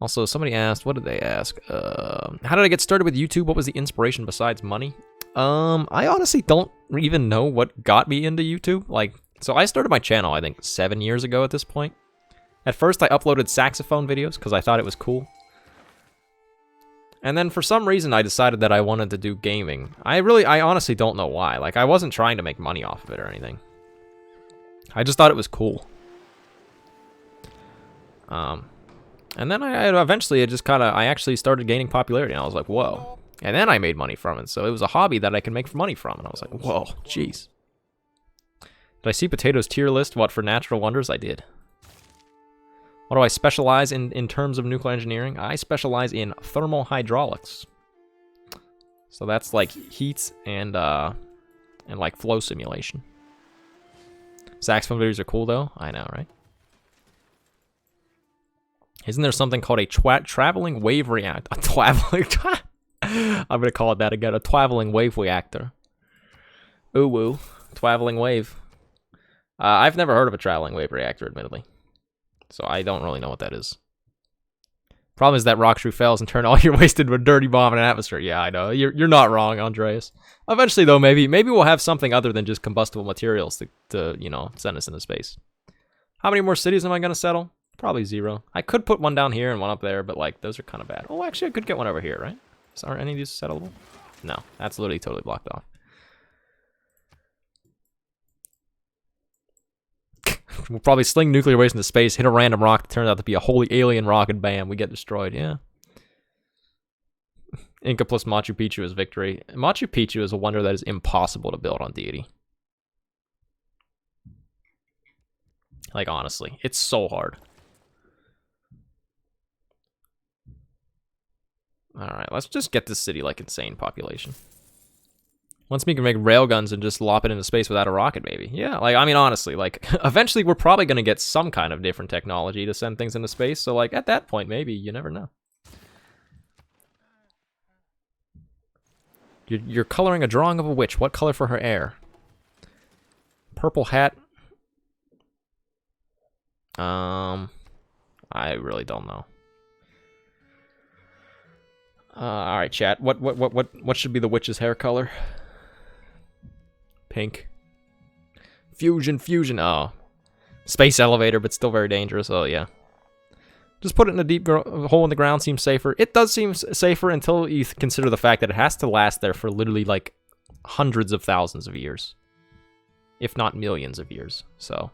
Also, somebody asked, what did they ask? How did I get started with YouTube? What was the inspiration besides money? I honestly don't even know what got me into YouTube. Like, so I started my channel, I think, 7 years ago at this point. At first, I uploaded saxophone videos because I thought it was cool. And then for some reason, I decided that I wanted to do gaming. I honestly don't know why. Like, I wasn't trying to make money off of it or anything. I just thought it was cool. And then I eventually, I actually started gaining popularity, and I was like, whoa. And then I made money from it, so it was a hobby that I can make money from, and I was like, whoa, jeez. Did I see Potato's tier list? What, for natural wonders? I did. What do I specialize in terms of nuclear engineering? I specialize in thermal hydraulics. So that's like heat and like flow simulation. Saxophone videos are cool though. I know, right? Isn't there something called a traveling wave reactor? A traveling... I'm going to call it that again. A traveling wave reactor. Ooh woo. Traveling wave. I've never heard of a traveling wave reactor, admittedly. So I don't really know what that is. Problem is that Rockshrew fails and turn all your waste into a dirty bomb in an atmosphere. Yeah, I know. You're not wrong, Andreas. Eventually, though, maybe we'll have something other than just combustible materials to send us into space. How many more cities am I going to settle? Probably 0. I could put one down here and one up there, but, like, those are kind of bad. Oh, actually, I could get one over here, right? Are any of these settleable? No, that's literally totally blocked off. We'll probably sling nuclear waste into space, hit a random rock that turns out to be a holy alien rock, and bam, we get destroyed. Yeah. Inca plus Machu Picchu is victory. Machu Picchu is a wonder that is impossible to build on deity. Like, honestly, it's so hard. Alright, let's just get this city, like, insane population. Once we can make railguns and just lop it into space without a rocket, maybe. Yeah, like, I mean, honestly, like, eventually we're probably going to get some kind of different technology to send things into space, so, like, at that point, maybe, you never know. You're coloring a drawing of a witch. What color for her hair? Purple hat. I really don't know. All right, chat. What should be the witch's hair color? Pink. Fusion. Oh, space elevator, but still very dangerous. Oh yeah. Just put it in a deep hole in the ground seems safer. It does seem safer until you consider the fact that it has to last there for literally like hundreds of thousands of years, if not millions of years. So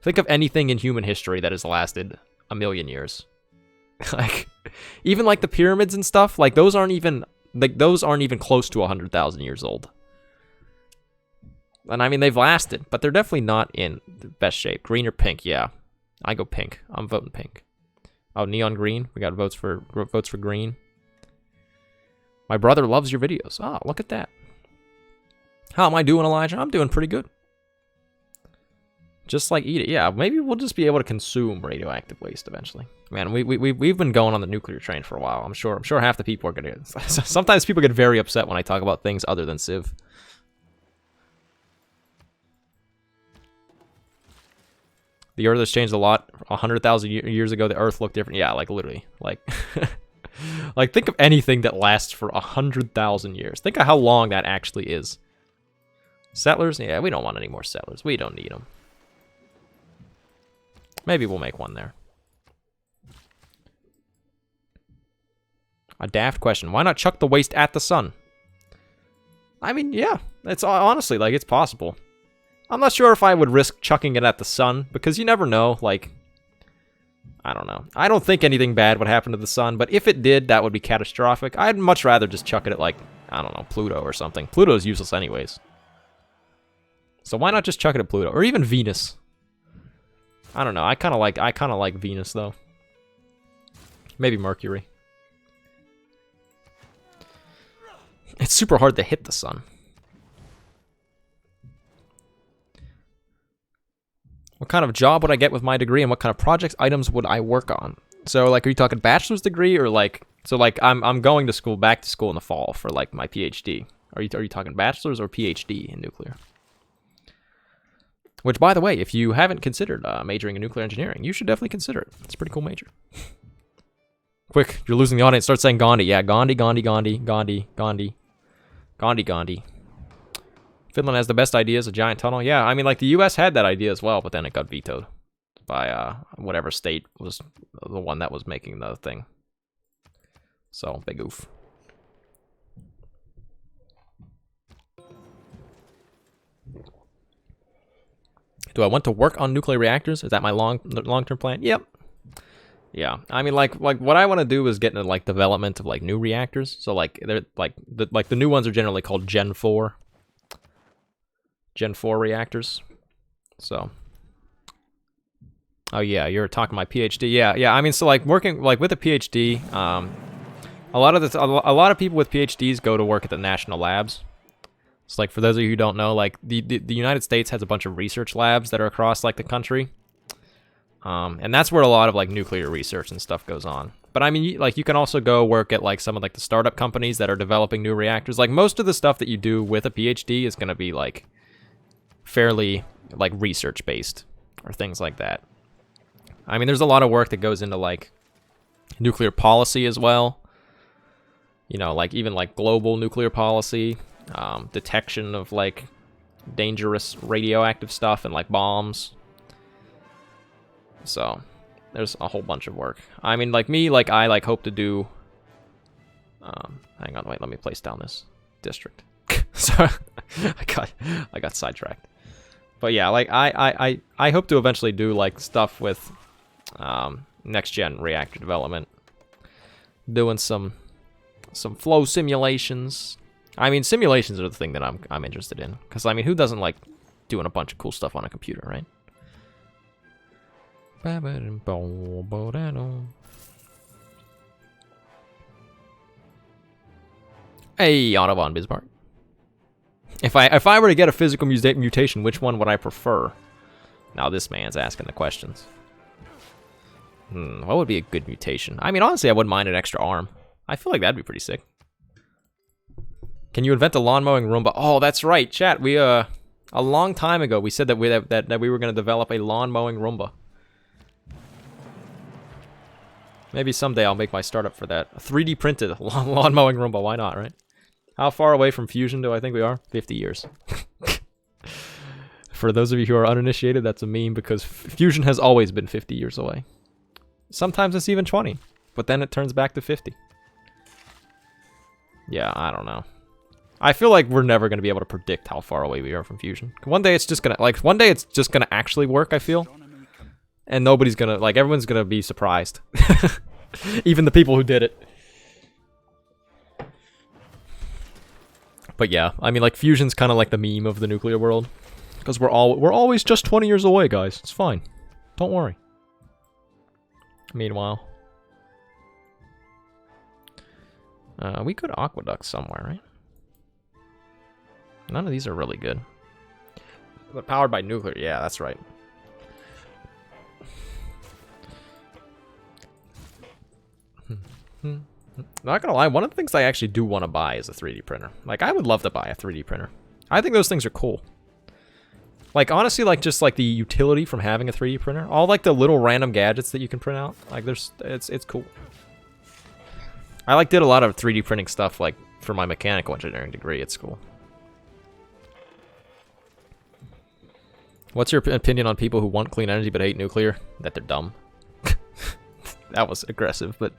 think of anything in human history that has lasted a million years. Like, even like the pyramids and stuff, like those aren't even close to 100,000 years old. And I mean, they've lasted, but they're definitely not in the best shape. Green or pink? Yeah, I go pink. I'm voting pink. Oh, neon green. We got votes for green. My brother loves your videos. Oh, look at that. How am I doing, Elijah? I'm doing pretty good. Just like eat it. Yeah, maybe we'll just be able to consume radioactive waste eventually. Man, we've been going on the nuclear train for a while. I'm sure half the people are gonna get. Sometimes people get very upset when I talk about things other than Civ. The Earth has changed a lot. 100,000 years ago, the Earth looked different. Yeah, like literally, like, like think of anything that lasts for 100,000 years. Think of how long that actually is. Settlers? Yeah, we don't want any more settlers. We don't need them. Maybe we'll make one there. A daft question. Why not chuck the waste at the sun? I mean, yeah. It's honestly, like, it's possible. I'm not sure if I would risk chucking it at the sun, because you never know, like, I don't know. I don't think anything bad would happen to the sun, but if it did, that would be catastrophic. I'd much rather just chuck it at, like, I don't know, Pluto or something. Pluto's useless anyways. So why not just chuck it at Pluto? Or even Venus. I don't know. I kind of like Venus, though. Maybe Mercury. It's super hard to hit the sun. What kind of job would I get with my degree, and what kind of projects items would I work on? So, like, are you talking bachelor's degree, or like, so like I'm going to school, back to school in the fall for like my PhD. Are you talking bachelor's or PhD in nuclear? Which, by the way, if you haven't considered majoring in nuclear engineering, you should definitely consider it. It's a pretty cool major. Quick, you're losing the audience. Start saying Gandhi. Yeah, Gandhi. Finland has the best ideas, a giant tunnel. Yeah, I mean, like, the U.S. had that idea as well, but then it got vetoed by whatever state was the one that was making the thing. So, big oof. Do I want to work on nuclear reactors? Is that my long-term plan? Yep. Yeah, I mean, like what I want to do is get into like development of like new reactors. So like they're like the new ones are generally called Gen 4 reactors. So, oh yeah, you're talking my PhD. Yeah. I mean, so like working like with a PhD, a lot of people with PhDs go to work at the national labs. So like for those of you who don't know, like the United States has a bunch of research labs that are across like the country. And that's where a lot of like nuclear research and stuff goes on. But I mean, like you can also go work at like some of like the startup companies that are developing new reactors. Like most of the stuff that you do with a PhD is going to be like fairly like research based or things like that. I mean, there's a lot of work that goes into like nuclear policy as well. You know, like even like global nuclear policy, detection of like dangerous radioactive stuff and like bombs. So there's a whole bunch of work. I mean, like me, like I like hope to do. Hang on, wait. Let me place down this district. Sorry, I got sidetracked. But yeah, like I hope to eventually do like stuff with next gen reactor development, doing some flow simulations. I mean, simulations are the thing that I'm interested in, because I mean, who doesn't like doing a bunch of cool stuff on a computer, right? Hey, Autobahn Bismarck. If I were to get a physical mutation, which one would I prefer? Now this man's asking the questions. What would be a good mutation? I mean, honestly, I wouldn't mind an extra arm. I feel like that'd be pretty sick. Can you invent a lawn mowing Roomba? Oh, that's right, chat. We a long time ago we said that we were going to develop a lawn mowing Roomba. Maybe someday I'll make my startup for that. A 3D printed lawn mowing Roomba. Why not, right? How far away from fusion do I think we are? 50 years. For those of you who are uninitiated, that's a meme, because fusion has always been 50 years away. Sometimes it's even 20, but then it turns back to 50. Yeah, I don't know. I feel like we're never going to be able to predict how far away we are from fusion. One day it's just going to actually work, I feel. And nobody's going to, like, everyone's going to be surprised. Even the people who did it. But yeah, I mean, like, fusion's kind of like the meme of the nuclear world, because we're always just 20 years away, guys. It's fine. Don't worry. Meanwhile, we could aqueduct somewhere, right? None of these are really good. But powered by nuclear, yeah, that's right. Not gonna lie, one of the things I actually do want to buy is a 3D printer. Like, I would love to buy a 3D printer. I think those things are cool. Like, honestly, like, just like the utility from having a 3D printer. All like the little random gadgets that you can print out. Like, it's cool. I like did a lot of 3D printing stuff, like, for my mechanical engineering degree at school. What's your opinion on people who want clean energy but hate nuclear? That they're dumb. That was aggressive, but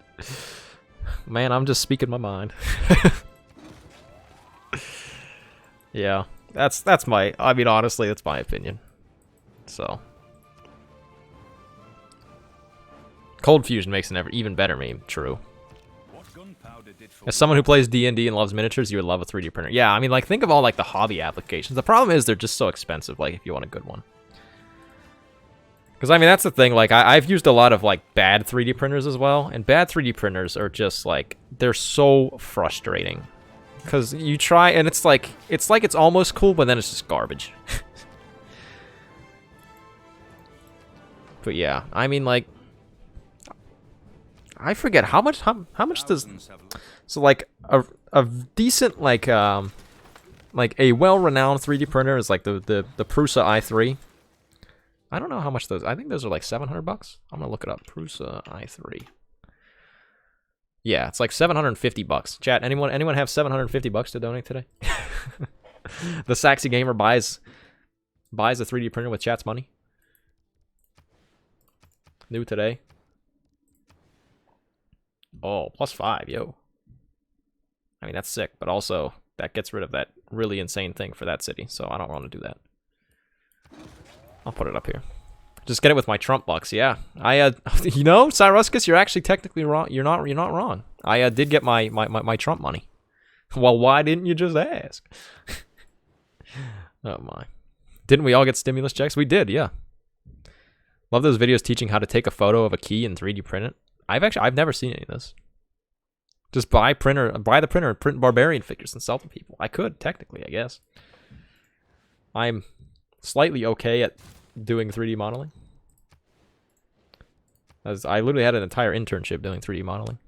man, I'm just speaking my mind. Yeah, that's my, I mean, honestly, that's my opinion. So, cold fusion makes an even better meme. True. As someone who plays D&D and loves miniatures, you would love a 3D printer. Yeah, I mean, like, think of all, like, the hobby applications. The problem is they're just so expensive, like, if you want a good one. Because, I mean, that's the thing. Like, I've used a lot of, like, bad 3D printers as well. And bad 3D printers are just, like, they're so frustrating. Because you try, and it's like it's almost cool, but then it's just garbage. But, yeah, I mean, like, I forget how much does, so like a decent like a well-renowned 3D printer is like the Prusa i3. I don't know how much those, I think those are like $700. I'm gonna look it up. Prusa i3. Yeah, it's like $750. Chat, anyone have $750 to donate today? The Saxy Gamer buys a 3D printer with chat's money. New today. Oh, +5, yo. I mean, that's sick, but also that gets rid of that really insane thing for that city, so I don't want to do that. I'll put it up here. Just get it with my Trump bucks, yeah. You know, Cyruscus, you're actually technically wrong. You're not wrong. I did get my Trump money. Well, why didn't you just ask? Oh my. Didn't we all get stimulus checks? We did, yeah. Love those videos teaching how to take a photo of a key and 3D print it. I've never seen any of this. Just buy the printer and print barbarian figures and sell to people. I could, technically, I guess. I'm slightly okay at doing 3D modeling. As I literally had an entire internship doing 3D modeling.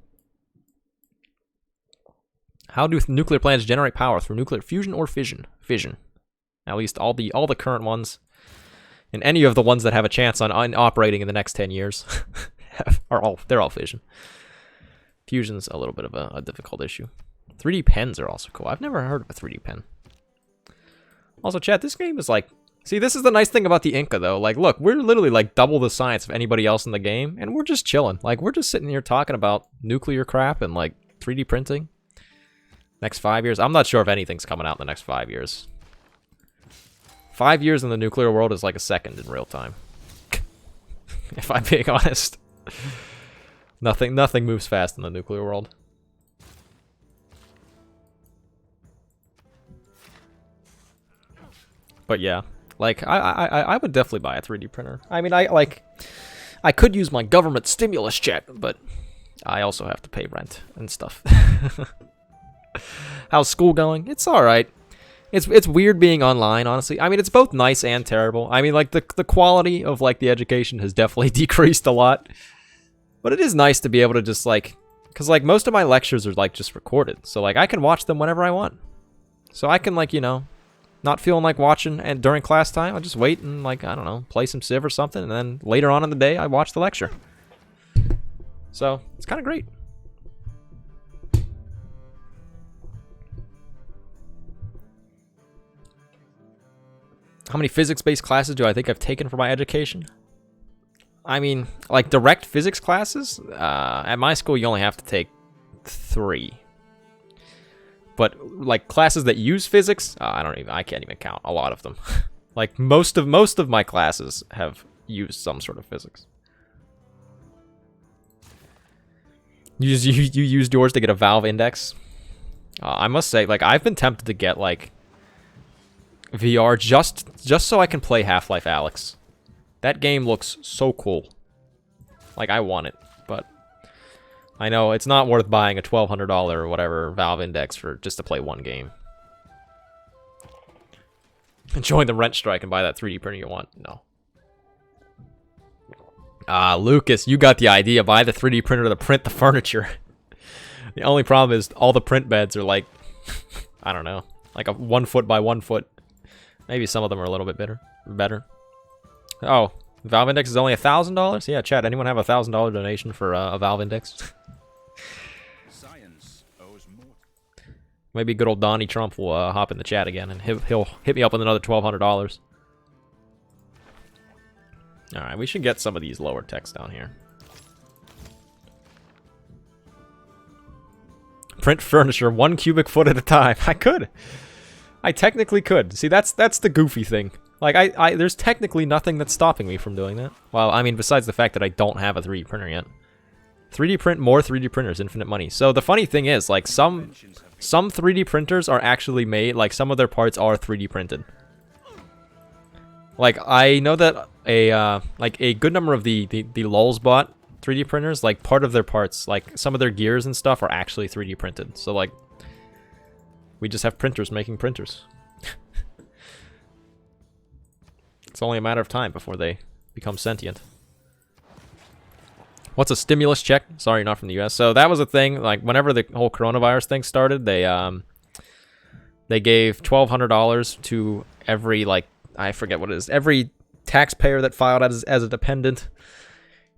How do nuclear plants generate power? Through nuclear fusion or fission? Fission. At least all the current ones. And any of the ones that have a chance on operating in the next 10 years. They're all fission. Fusion's a little bit of a difficult issue. 3D pens are also cool. I've never heard of a 3D pen. Also, chat, this game is like, see, this is the nice thing about the Inca though. Like, look, we're literally like double the science of anybody else in the game, and we're just chilling. Like, we're just sitting here talking about nuclear crap and like 3D printing. Next 5 years, I'm not sure if anything's coming out in the next 5 years. 5 years in the nuclear world is like a second in real time. If I'm being honest. Nothing moves fast in the nuclear world. But yeah, like I would definitely buy a 3D printer. I mean, I could use my government stimulus check, but I also have to pay rent and stuff. How's school going? It's all right. It's weird being online, honestly. I mean, it's both nice and terrible. I mean, like the quality of like the education has definitely decreased a lot. But it is nice to be able to just like, cuz like most of my lectures are like just recorded. So like I can watch them whenever I want. So I can like, you know, not feeling like watching and during class time, I just wait and like, I don't know, play some Civ or something, and then later on in the day I watch the lecture. So, it's kind of great. How many physics-based classes do I think I've taken for my education? I mean, like direct physics classes, at my school you only have to take 3. But like classes that use physics, I can't even count a lot of them. Like most of my classes have used some sort of physics. You used yours to get a Valve index? I must say, like I've been tempted to get like VR just so I can play Half-Life Alyx. That game looks so cool. Like I want it, but I know it's not worth buying a $1,200 or whatever Valve Index for just to play one game. Join the rent strike and buy that 3D printer you want. No. Lucas, you got the idea. Buy the 3D printer to print the furniture. The only problem is all the print beds are like, I don't know, like a 1 foot by 1 foot. Maybe some of them are a little bit better. Oh, Valve Index is only $1,000? Yeah, chat, anyone have a $1,000 donation for a Valve Index? Science owes more. Maybe good old Donnie Trump will hop in the chat again, and he'll hit me up with another $1,200. Alright, we should get some of these lower techs down here. Print furniture 1 cubic foot at a time. I could. I technically could. See, that's the goofy thing. Like, there's technically nothing that's stopping me from doing that. Well, I mean, besides the fact that I don't have a 3D printer yet. 3D print more 3D printers, infinite money. So the funny thing is, like, some 3D printers are actually made, like, some of their parts are 3D printed. Like, I know that a good number of the Lulzbot 3D printers, like, part of their parts, like, some of their gears and stuff are actually 3D printed. So, like, we just have printers making printers. It's only a matter of time before they become sentient. What's a stimulus check? Sorry, not from the US. So that was a thing, like whenever the whole coronavirus thing started, they gave $1,200 to every, like, I forget what it is, every taxpayer that filed as a dependent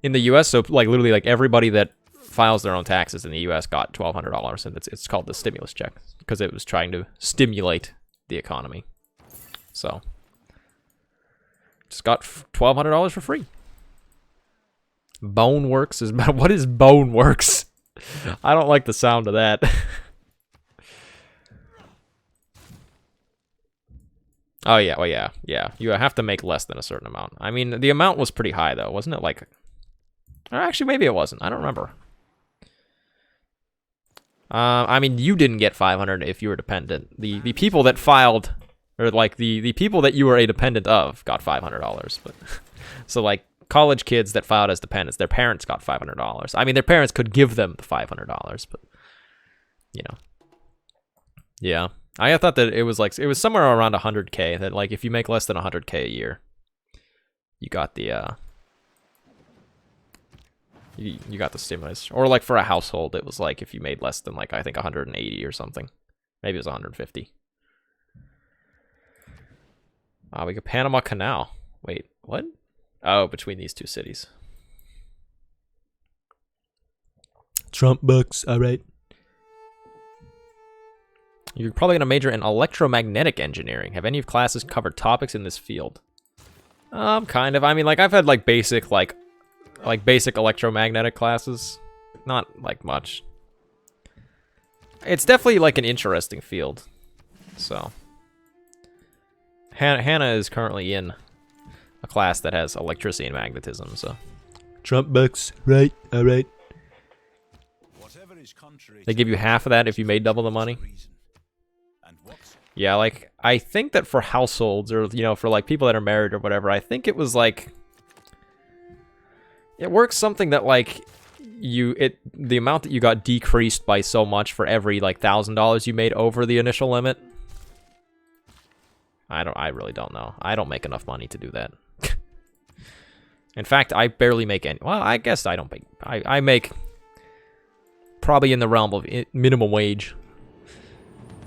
in the US. So like literally like everybody that files their own taxes in the US got $1,200, and it's called the stimulus check because it was trying to stimulate the economy. So just got $1,200 for free. Boneworks is what is Boneworks? I don't like the sound of that. Oh yeah, well yeah. You have to make less than a certain amount. I mean, the amount was pretty high though, wasn't it? Like, or actually maybe it wasn't. I don't remember. I mean, you didn't get 500 if you were dependent. The people that filed, or like the people that you were a dependent of, got $500. But so like college kids that filed as dependents, their parents got $500. I mean, their parents could give them the $500, but you know, yeah. I thought that it was somewhere around 100K. That like if you make less than 100K a year, you got the you got the stimulus. Or like for a household, it was like if you made less than like I think 180 or something. Maybe it was 150. We got Panama Canal. Wait, what? Oh, between these two cities. Trump bucks, all right. You're probably going to major in electromagnetic engineering. Have any of classes covered topics in this field? Kind of. I mean, like I've had like basic basic electromagnetic classes. Not like much. It's definitely like an interesting field. So, Hannah is currently in a class that has electricity and magnetism, so. Trump bucks, right? All right. They give you half of that if you made double the money. Yeah, like, I think that for households, or, you know, for, like, people that are married or whatever, I think it was, like... It works something that, like, the amount that you got decreased by so much for every, like, $1,000 you made over the initial limit. I really don't know. I don't make enough money to do that. In fact, I barely make any. Well, I guess I don't make. I make probably in the realm of minimum wage.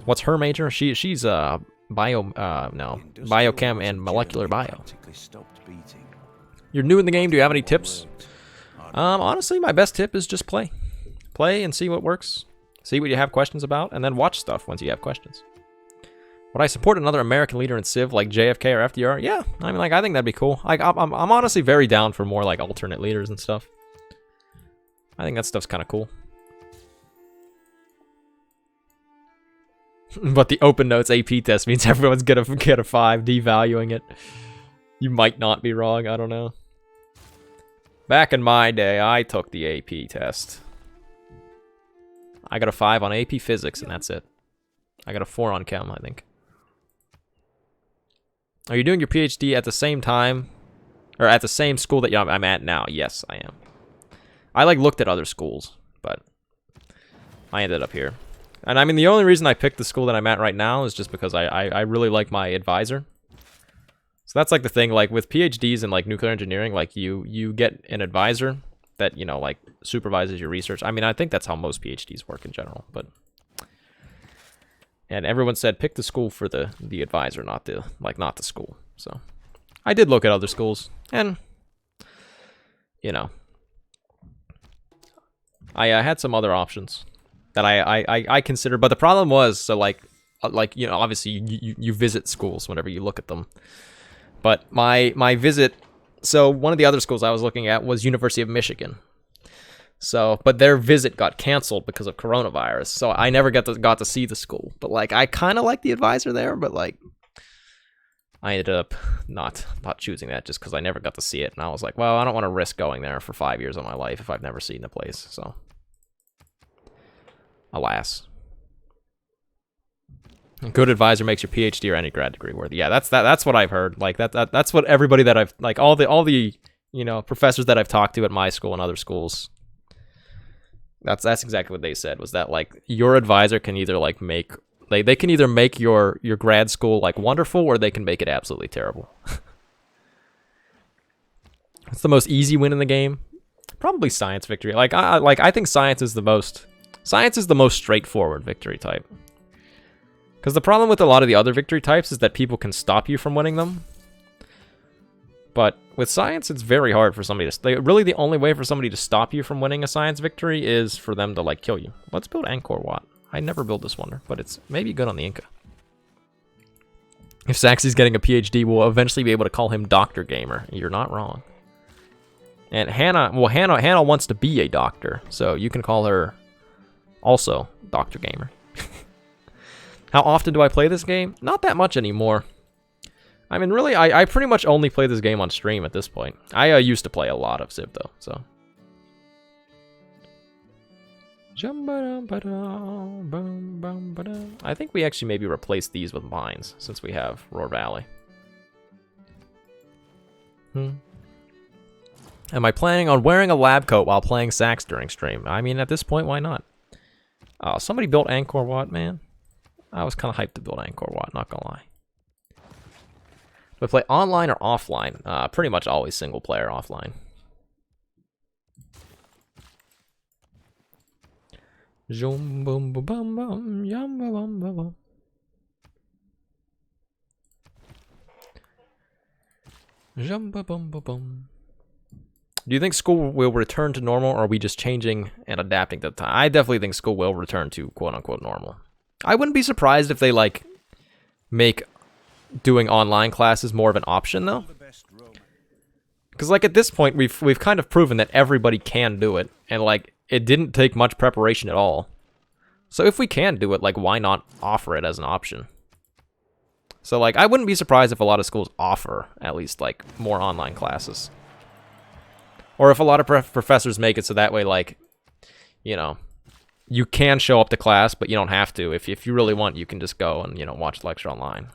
What's her major? She's biochem and molecular bio. You're new in the game. Do you have any tips? Honestly, my best tip is just play and see what works. See what you have questions about, and then watch stuff once you have questions. Would I support another American leader in Civ like JFK or FDR? Yeah, I mean, like, I think that'd be cool. Like, I'm honestly very down for more, like, alternate leaders and stuff. I think that stuff's kind of cool. But the open notes AP test means everyone's gonna get a 5, devaluing it. You might not be wrong, I don't know. Back in my day, I took the AP test. I got a 5 on AP Physics, and that's it. I got a 4 on Chem, I think. Are you doing your PhD at the same time, or at the same school that I'm at now? Yes, I am. I, like, looked at other schools, but I ended up here. And I mean, the only reason I picked the school that I'm at right now is just because I really like my advisor. So that's, like, the thing, like, with PhDs in, like, nuclear engineering, like, you get an advisor that, you know, like, supervises your research. I mean, I think that's how most PhDs work in general, but... And everyone said pick the school for the advisor, not the school. So I did look at other schools, and you know, I had some other options that I considered. But the problem was, so like you know, obviously you visit schools whenever you look at them. But my visit, so one of the other schools I was looking at was University of Michigan. So, but their visit got canceled because of coronavirus. So I never got to see the school. But like, I kind of like the advisor there, but like, I ended up not choosing that just because I never got to see it. And I was like, well, I don't want to risk going there for 5 years of my life if I've never seen the place. So, alas. A good advisor makes your PhD or any grad degree worthy. Yeah, that's what I've heard. Like that's what everybody that I've like all the you know, professors that I've talked to at my school and other schools. That's exactly what they said, was that like your advisor can either like make they can either make your grad school like wonderful, or they can make it absolutely terrible. It's the most easy win in the game. Probably science victory. I think science is the most straightforward victory type. Because the problem with a lot of the other victory types is that people can stop you from winning them. But with science, it's very hard for somebody to... Really, the only way for somebody to stop you from winning a science victory is for them to, like, kill you. Let's build Angkor Wat. I never build this wonder, but it's maybe good on the Inca. If Saxy's getting a PhD, we'll eventually be able to call him Dr. Gamer. You're not wrong. And Hannah wants to be a doctor, so you can call her also Dr. Gamer. How often do I play this game? Not that much anymore. I mean, really, I pretty much only play this game on stream at this point. I used to play a lot of Civ, though, so. I think we actually maybe replace these with mines, since we have Roar Valley. Am I planning on wearing a lab coat while playing sax during stream? I mean, at this point, why not? Oh, somebody built Angkor Wat, man. I was kind of hyped to build Angkor Wat, not gonna lie. Do I play online or offline? Pretty much always single player offline. Do you think school will return to normal, or are we just changing and adapting to the time? I definitely think school will return to quote-unquote normal. I wouldn't be surprised if they, like, make doing online classes more of an option, though. Because, like, at this point, we've kind of proven that everybody can do it, and, like, it didn't take much preparation at all. So if we can do it, like, why not offer it as an option? So, like, I wouldn't be surprised if a lot of schools offer at least, like, more online classes. Or if a lot of professors make it so that way, like, you know, you can show up to class, but you don't have to. If you really want, you can just go and, you know, watch the lecture online.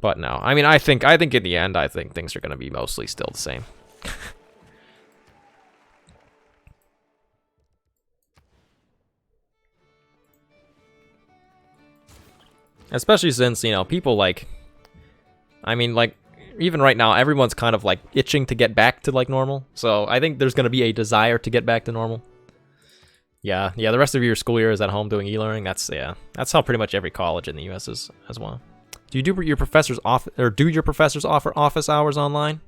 But no, I mean, I think in the end, I think things are going to be mostly still the same. Especially since, you know, people like, I mean, like, even right now, everyone's kind of like itching to get back to like normal. So I think there's going to be a desire to get back to normal. Yeah, the rest of your school year is at home doing e-learning. That's how pretty much every college in the U.S. is as well. Do you do your professors do your professors offer office hours online?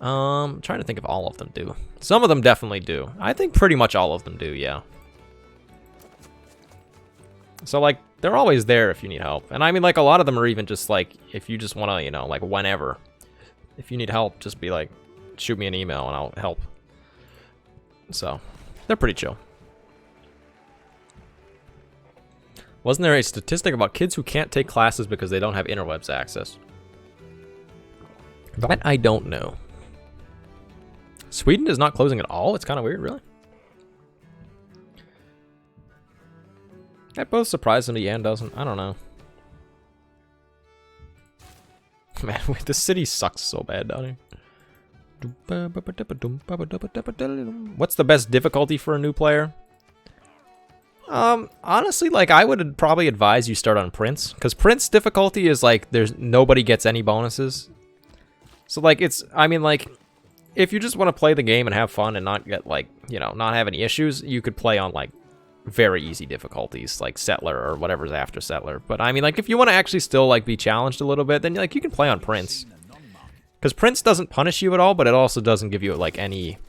I'm trying to think if all of them do. Some of them definitely do. I think pretty much all of them do, yeah. So, like, they're always there if you need help. And I mean, like, a lot of them are even just, like, if you just want to, you know, like, whenever. If you need help, just be like, shoot me an email and I'll help. So, they're pretty chill. Wasn't there a statistic about kids who can't take classes because they don't have interwebs access? That I don't know. Sweden is not closing at all? It's kind of weird, really. That both surprises me and doesn't. I don't know. Man, this city sucks so bad down here. What's the best difficulty for a new player? Honestly, like, I would probably advise you start on Prince, because Prince difficulty is like, nobody gets any bonuses. So, like, I mean, like, if you just want to play the game and have fun and not get, like, you know, not have any issues, you could play on, like, very easy difficulties, like Settler or whatever's after Settler. But, I mean, like, if you want to actually still, like, be challenged a little bit, then, like, you can play on Prince. Because Prince doesn't punish you at all, but it also doesn't give you, like, any,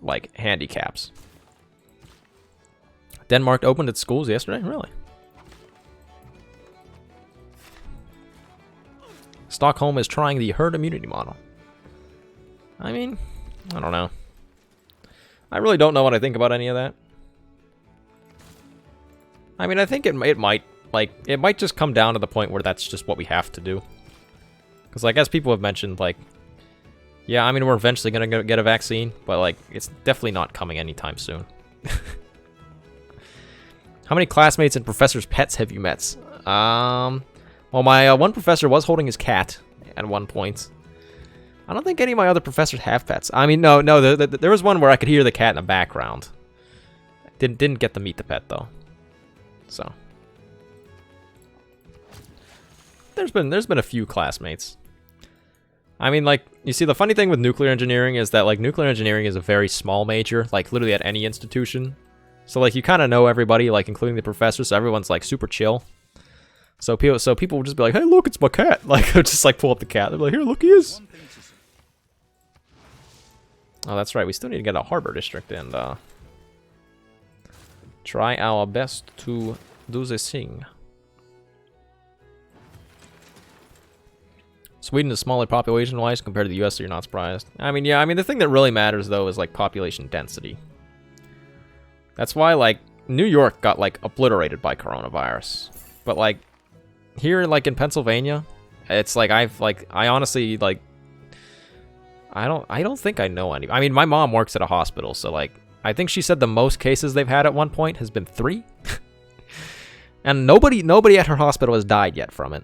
like, handicaps. Denmark opened its schools yesterday? Really? Stockholm is trying the herd immunity model. I mean, I don't know. I really don't know what I think about any of that. I mean, I think it might, like, it might just come down to the point where that's just what we have to do. Because, like, as people have mentioned, like, yeah, I mean, we're eventually going to get a vaccine, but, like, it's definitely not coming anytime soon. How many classmates and professors' pets have you met? Well, my one professor was holding his cat at one point. I don't think any of my other professors have pets. I mean, no, there was one where I could hear the cat in the background. Didn't get to meet the pet, though. So. There's been a few classmates. I mean, like, you see, the funny thing with nuclear engineering is that, like, nuclear engineering is a very small major, like, literally at any institution. So, like, you kind of know everybody, like, including the professors, so everyone's, like, super chill. So people will just be like, hey, look, it's my cat. Like, they'll just, like, pull up the cat. They're like, here, look, he is. Oh, that's right. We still need to get a harbor district and, try our best to do this thing. Sweden is smaller population-wise compared to the US, so you're not surprised. I mean, yeah, I mean, the thing that really matters, though, is, like, population density. That's why, like, New York got, like, obliterated by coronavirus. But, like, here, like, in Pennsylvania, it's, like, I honestly, like, I don't think I know any. I mean, my mom works at a hospital, so, like, I think she said the most cases they've had at one point has been 3. And nobody at her hospital has died yet from it.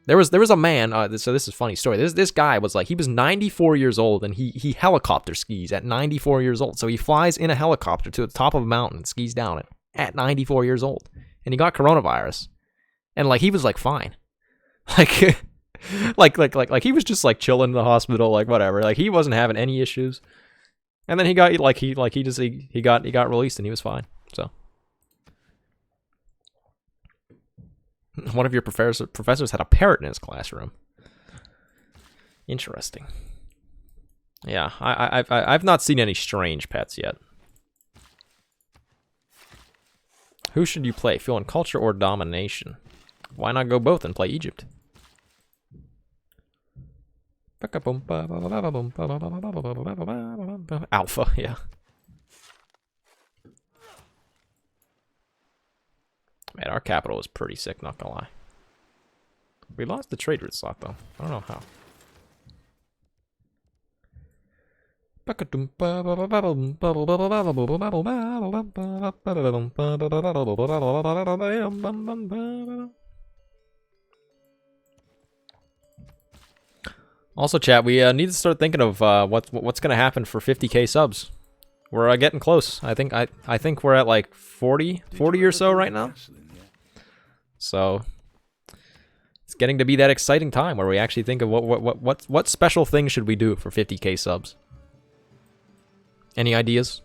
There was a man, so this is a funny story. This guy was like, he was 94 years old, and he helicopter skis at 94 years old. So he flies in a helicopter to the top of a mountain and skis down it at 94 years old. And he got coronavirus. And, like, he was, like, fine. Like, like he was just, like, chilling in the hospital, like, whatever. Like, he wasn't having any issues. And then he got, he got released and he was fine. So. One of your professors had a parrot in his classroom. Interesting. Yeah, I've not seen any strange pets yet. Who should you play? Fuel and culture or domination? Why not go both and play Egypt? Alpha, yeah. Man, our capital is pretty sick, not gonna lie. We lost the trade route slot, though. I don't know how. Also, chat, we need to start thinking of what's gonna happen for 50k subs. We're getting close. I think we're at like 40 or so right now. So it's getting to be that exciting time where we actually think of what special things should we do for 50k subs. Any ideas?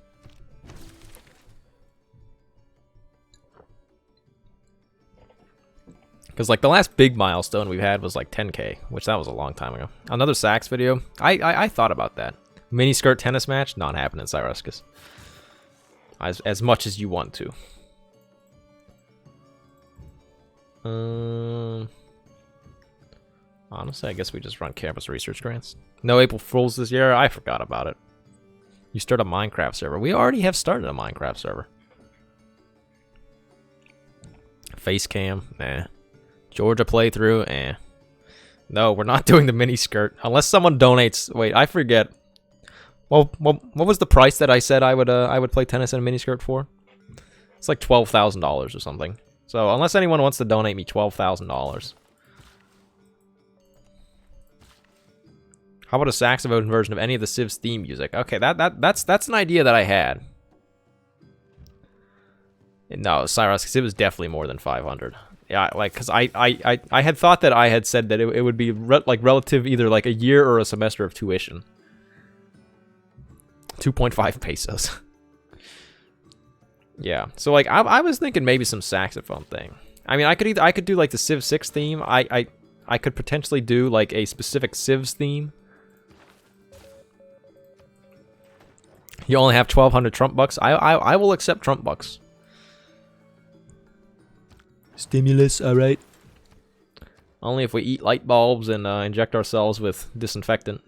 Because like the last big milestone we've had was like 10k, which that was a long time ago. Another sax video. I thought about that. Mini skirt tennis match, not happening, Cyruscus. As much as you want to. Honestly, I guess we just run campus research grants. No April Fools this year. I forgot about it. You start a Minecraft server. We already have started a Minecraft server. Face cam, nah. Georgia playthrough, eh. No, we're not doing the mini skirt unless someone donates. Wait, I forget. Well, what was the price that I said I would play tennis in a mini skirt for? It's like $12,000 or something. So unless anyone wants to donate me $12,000. How about a saxophone version of any of the Civ's theme music? Okay, that's an idea that I had. No, Cyrus, it was definitely more than 500. Yeah, like, cause I had thought that I had said that it would be like relative either like a year or a semester of tuition. 2.5 pesos. Yeah, so like I was thinking maybe some saxophone thing. I mean, I could do like the Civ 6 theme. I could potentially do like a specific Civs theme. You only have 1,200 Trump bucks. I will accept Trump bucks. Stimulus, alright. Only if we eat light bulbs and inject ourselves with disinfectant.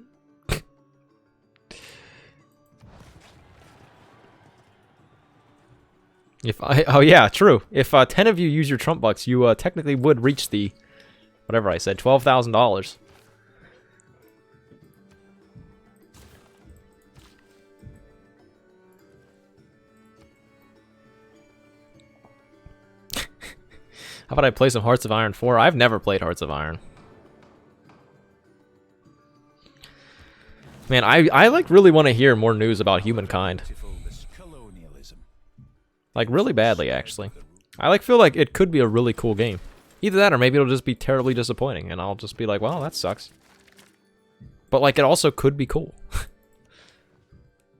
Oh yeah, true. If 10 of you use your Trump bucks, you technically would reach the, whatever I said, $12,000. How about I play some Hearts of Iron 4? I've never played Hearts of Iron. Man, I like really want to hear more news about humankind. Like really badly, actually. I like feel like it could be a really cool game. Either that or maybe it'll just be terribly disappointing and I'll just be like, well, that sucks. But like it also could be cool.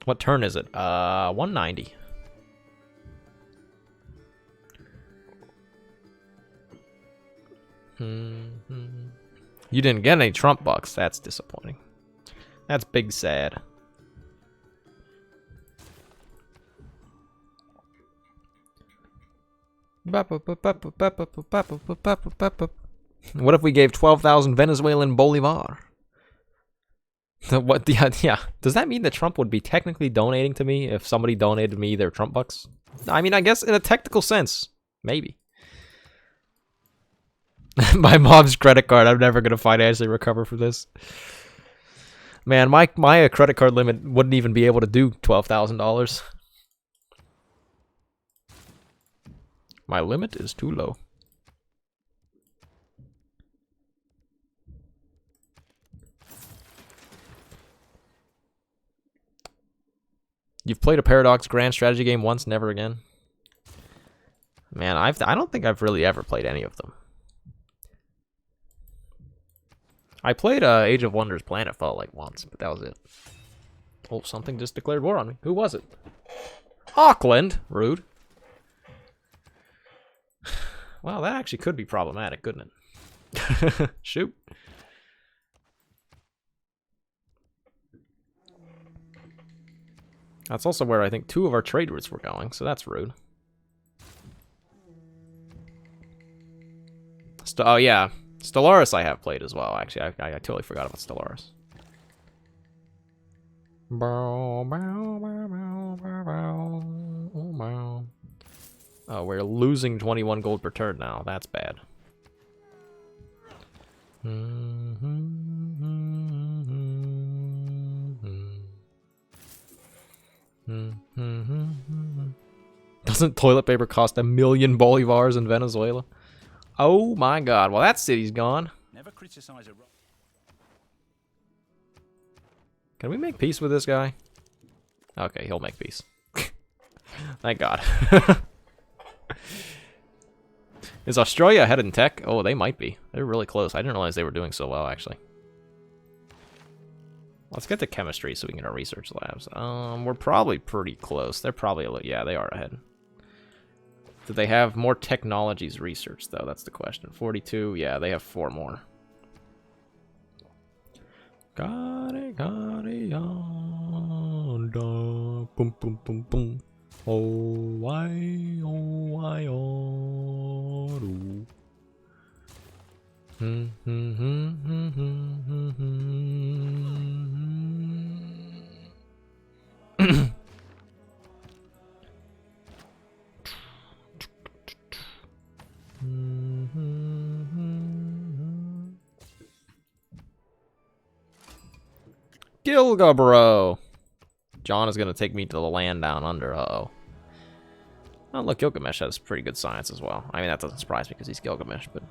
What turn is it? 190. You didn't get any Trump bucks. That's disappointing. That's big sad. What if we gave 12,000 Venezuelan Bolivar? What? Yeah. Does that mean that Trump would be technically donating to me if somebody donated me their Trump bucks? I mean, I guess in a technical sense, maybe. My mom's credit card. I'm never gonna financially recover from this. Man, my credit card limit wouldn't even be able to do $12,000. My limit is too low. You've played a Paradox Grand Strategy game once, never again. Man, I don't think I've really ever played any of them. I played Age of Wonders Planetfall like once, but that was it. Oh, something just declared war on me. Who was it? Auckland. Rude. Well, that actually could be problematic, couldn't it? Shoot. That's also where I think 2 of our trade routes were going, so that's rude. Oh, yeah. Stellaris I have played as well, actually. I totally forgot about Stellaris. Oh, we're losing 21 gold per turn now. That's bad. Doesn't toilet paper cost 1,000,000 bolivars in Venezuela? Oh my god. Well, that city's gone. Never criticize a rock. Can we make peace with this guy? Okay, he'll make peace. Thank God. Is Australia ahead in tech? Oh, they might be. They're really close. I didn't realize they were doing so well, actually. Let's get to chemistry so we can get our research labs. We're probably pretty close. They're probably a little... Yeah, they are ahead. Do they have more technologies researched, though? That's the question. 42. Yeah, they have 4 more. Got it, on, da, boom, boom, boom, boom. Oh, why, oh, do. Gilga, bro. John is going to take me to the land down under. Uh-oh. Oh, look, Gilgamesh has pretty good science as well. I mean, that doesn't surprise me because he's Gilgamesh, but...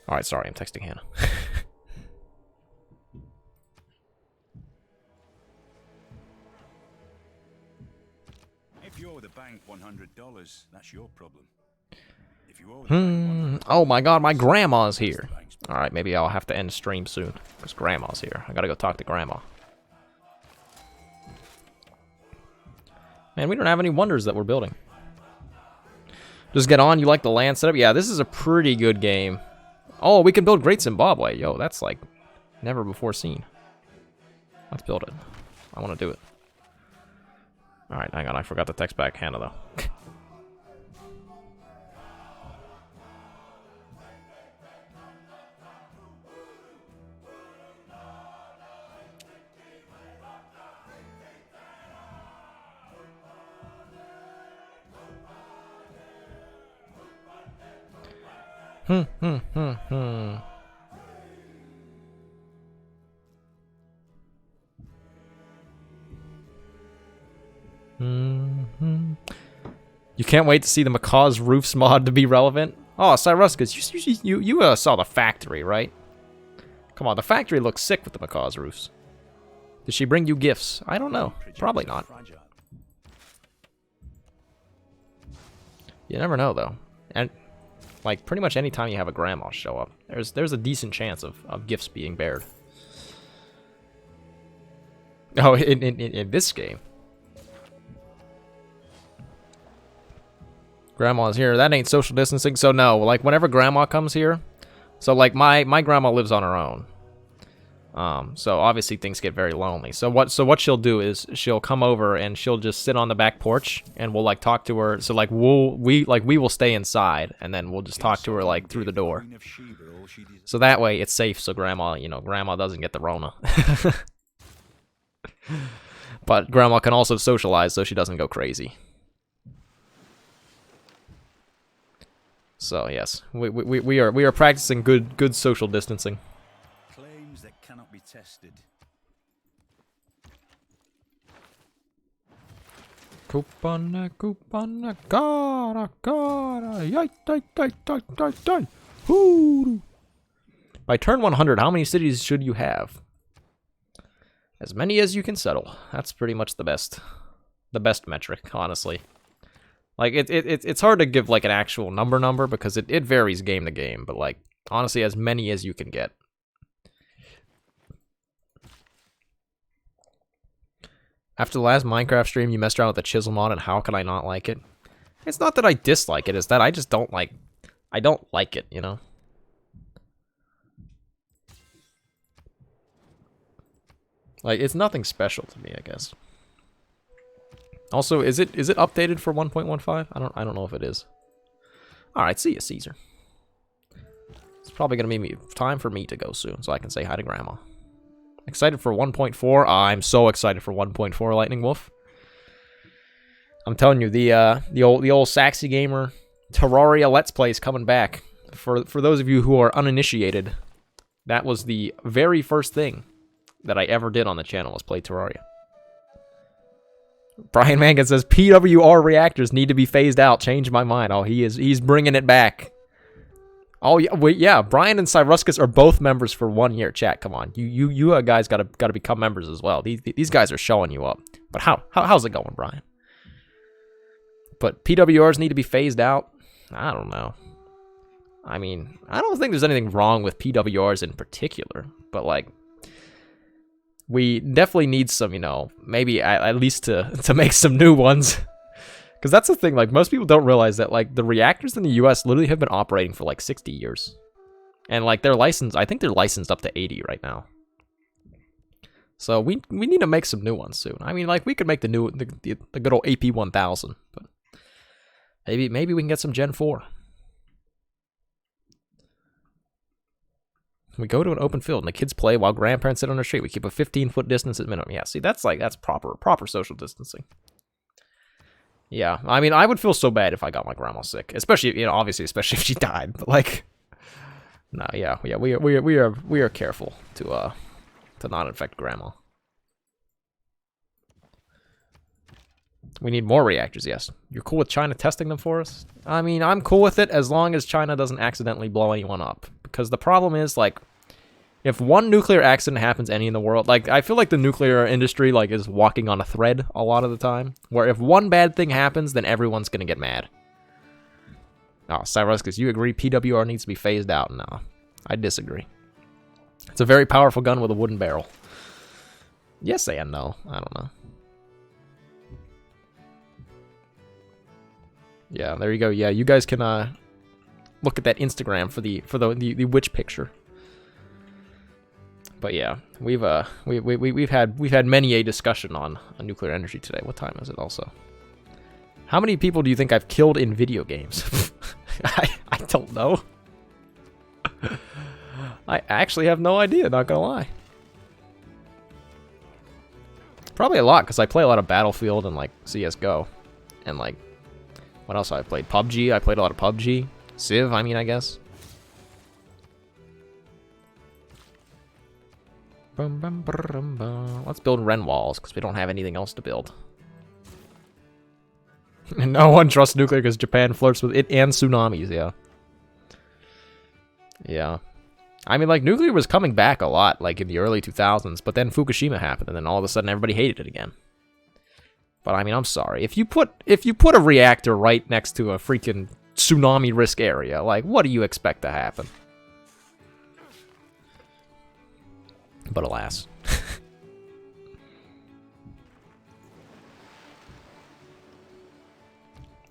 Alright, sorry, I'm texting Hannah. If you owe the bank $100, that's your problem. If you owe the bank $100, Oh my god, my grandma's here. Alright, maybe I'll have to end stream soon. Because grandma's here. I gotta go talk to grandma. Man, we don't have any wonders that we're building. Just get on, you like the land setup? Yeah, this is a pretty good game. Oh, we can build Great Zimbabwe. Yo, that's like never before seen. Let's build it. I want to do it. Alright, hang on, I forgot to text back Hannah though. You can't wait to see the Macaw's roofs mod to be relevant. Oh, Cyruscus, you saw the factory, right? Come on, the factory looks sick with the Macaw's roofs. Did she bring you gifts? I don't know. Probably not. You never know, though. And like pretty much any time you have a grandma show up, there's a decent chance of gifts being bared. Oh, in this game. Grandma's here. That ain't social distancing. So no, like whenever grandma comes here, so like my grandma lives on her own. So obviously things get very lonely. So what she'll do is she'll come over and she'll just sit on the back porch and we'll like talk to her. So like we will stay inside and then we'll just talk to her like through the door. So that way it's safe. So grandma doesn't get the Rona. But grandma can also socialize so she doesn't go crazy. So yes, we are practicing good social distancing. Claims that cannot be tested. Coupon, cara, yay, hoo. By turn 100, how many cities should you have? As many as you can settle. That's pretty much the best metric, honestly. Like it's hard to give like an actual number because it varies game to game, but like honestly, as many as you can get. After the last Minecraft stream, you messed around with the chisel mod, and how could I not like it? It's not that I dislike it; it's that I just don't like. I don't like it, you know. Like it's nothing special to me, I guess. Also, is it updated for 1.15? I don't know if it is. All right, see ya, Caesar. It's probably going to be time for me to go soon, so I can say hi to Grandma. Excited for 1.4? I'm so excited for 1.4 Lightning Wolf. I'm telling you, the old Saxy Gamer Terraria Let's Play is coming back. For those of you who are uninitiated, that was the very first thing that I ever did on the channel, was play Terraria. Brian Mangan says PWR reactors need to be phased out. Change my mind. Oh, he's bringing it back. Oh yeah, wait, yeah. Brian and Cyruscus are both members for 1 year. Chat, come on, you guys gotta become members as well. These guys are showing you up. But how's it going, Brian? But PWRs need to be phased out. I don't know. I mean, I don't think there's anything wrong with PWRs in particular, but like, we definitely need some, you know, maybe at least to make some new ones. Because that's the thing, like, most people don't realize that, like, the reactors in the US literally have been operating for, like, 60 years. And, like, they're licensed, I think they're licensed up to 80 right now. So, we need to make some new ones soon. I mean, like, we could make the good old AP1000, but maybe we can get some Gen 4. We go to an open field and the kids play while grandparents sit on the street. We keep a 15-foot distance at minimum. Yeah, see, that's proper social distancing. Yeah, I mean, I would feel so bad if I got my grandma sick, especially, you know, obviously, especially if she died. But like, no, yeah, we are careful to not infect grandma. We need more reactors. Yes, you're cool with China testing them for us? I mean, I'm cool with it as long as China doesn't accidentally blow anyone up. Because the problem is, like, if one nuclear accident happens any in the world, like, I feel like the nuclear industry, like, is walking on a thread a lot of the time, where if one bad thing happens, then everyone's gonna get mad. Oh, Cyruscus, you agree PWR needs to be phased out? No, I disagree. It's a very powerful gun with a wooden barrel. Yes and no. I don't know. Yeah, there you go. Yeah, you guys can look at that Instagram for the witch picture. But yeah, we've had many a discussion on nuclear energy today. What time is it also? How many people do you think I've killed in video games? I don't know. I actually have no idea, not gonna lie. Probably a lot, because I play a lot of Battlefield and like CSGO. And like, what else have I played? PUBG, I played a lot of PUBG. Civ, I mean, I guess. Let's build Ren walls, because we don't have anything else to build. And no one trusts nuclear because Japan flirts with it and tsunamis, yeah. Yeah. I mean, like, nuclear was coming back a lot, like, in the early 2000s, but then Fukushima happened, and then all of a sudden everybody hated it again. But, I mean, I'm sorry. If you put a reactor right next to a freaking tsunami risk area, like, what do you expect to happen? But alas.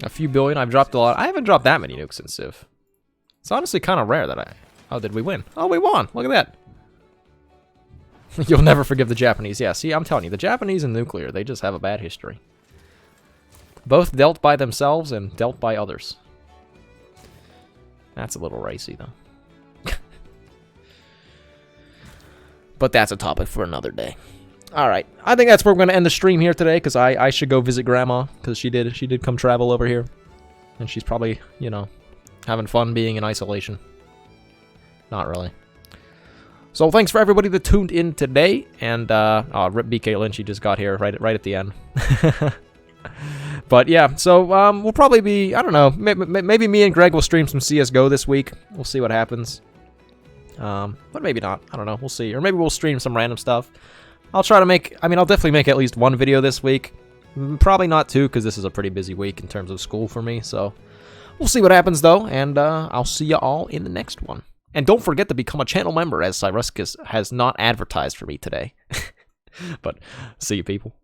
A few billion, I've dropped a lot. I haven't dropped that many nukes in Civ. It's honestly kind of rare that I... Oh, did we win? Oh, we won! Look at that! You'll never forgive the Japanese. Yeah, see, I'm telling you, the Japanese and nuclear, they just have a bad history. Both dealt by themselves and dealt by others. That's a little racy, though. But that's a topic for another day. Alright, I think that's where we're going to end the stream here today, because I should go visit Grandma, because she did come travel over here. And she's probably, you know, having fun being in isolation. Not really. So thanks for everybody that tuned in today, and rip BK Lynch, he just got here right at the end. But yeah, so we'll probably be, I don't know, maybe me and Greg will stream some CSGO this week. We'll see what happens. But maybe not. I don't know. We'll see. Or maybe we'll stream some random stuff. I'll try to make... I mean, I'll definitely make at least one video this week. Probably not two, because this is a pretty busy week in terms of school for me. So, we'll see what happens, though. And I'll see you all in the next one. And don't forget to become a channel member, as Cyruscus has not advertised for me today. But, see you, people.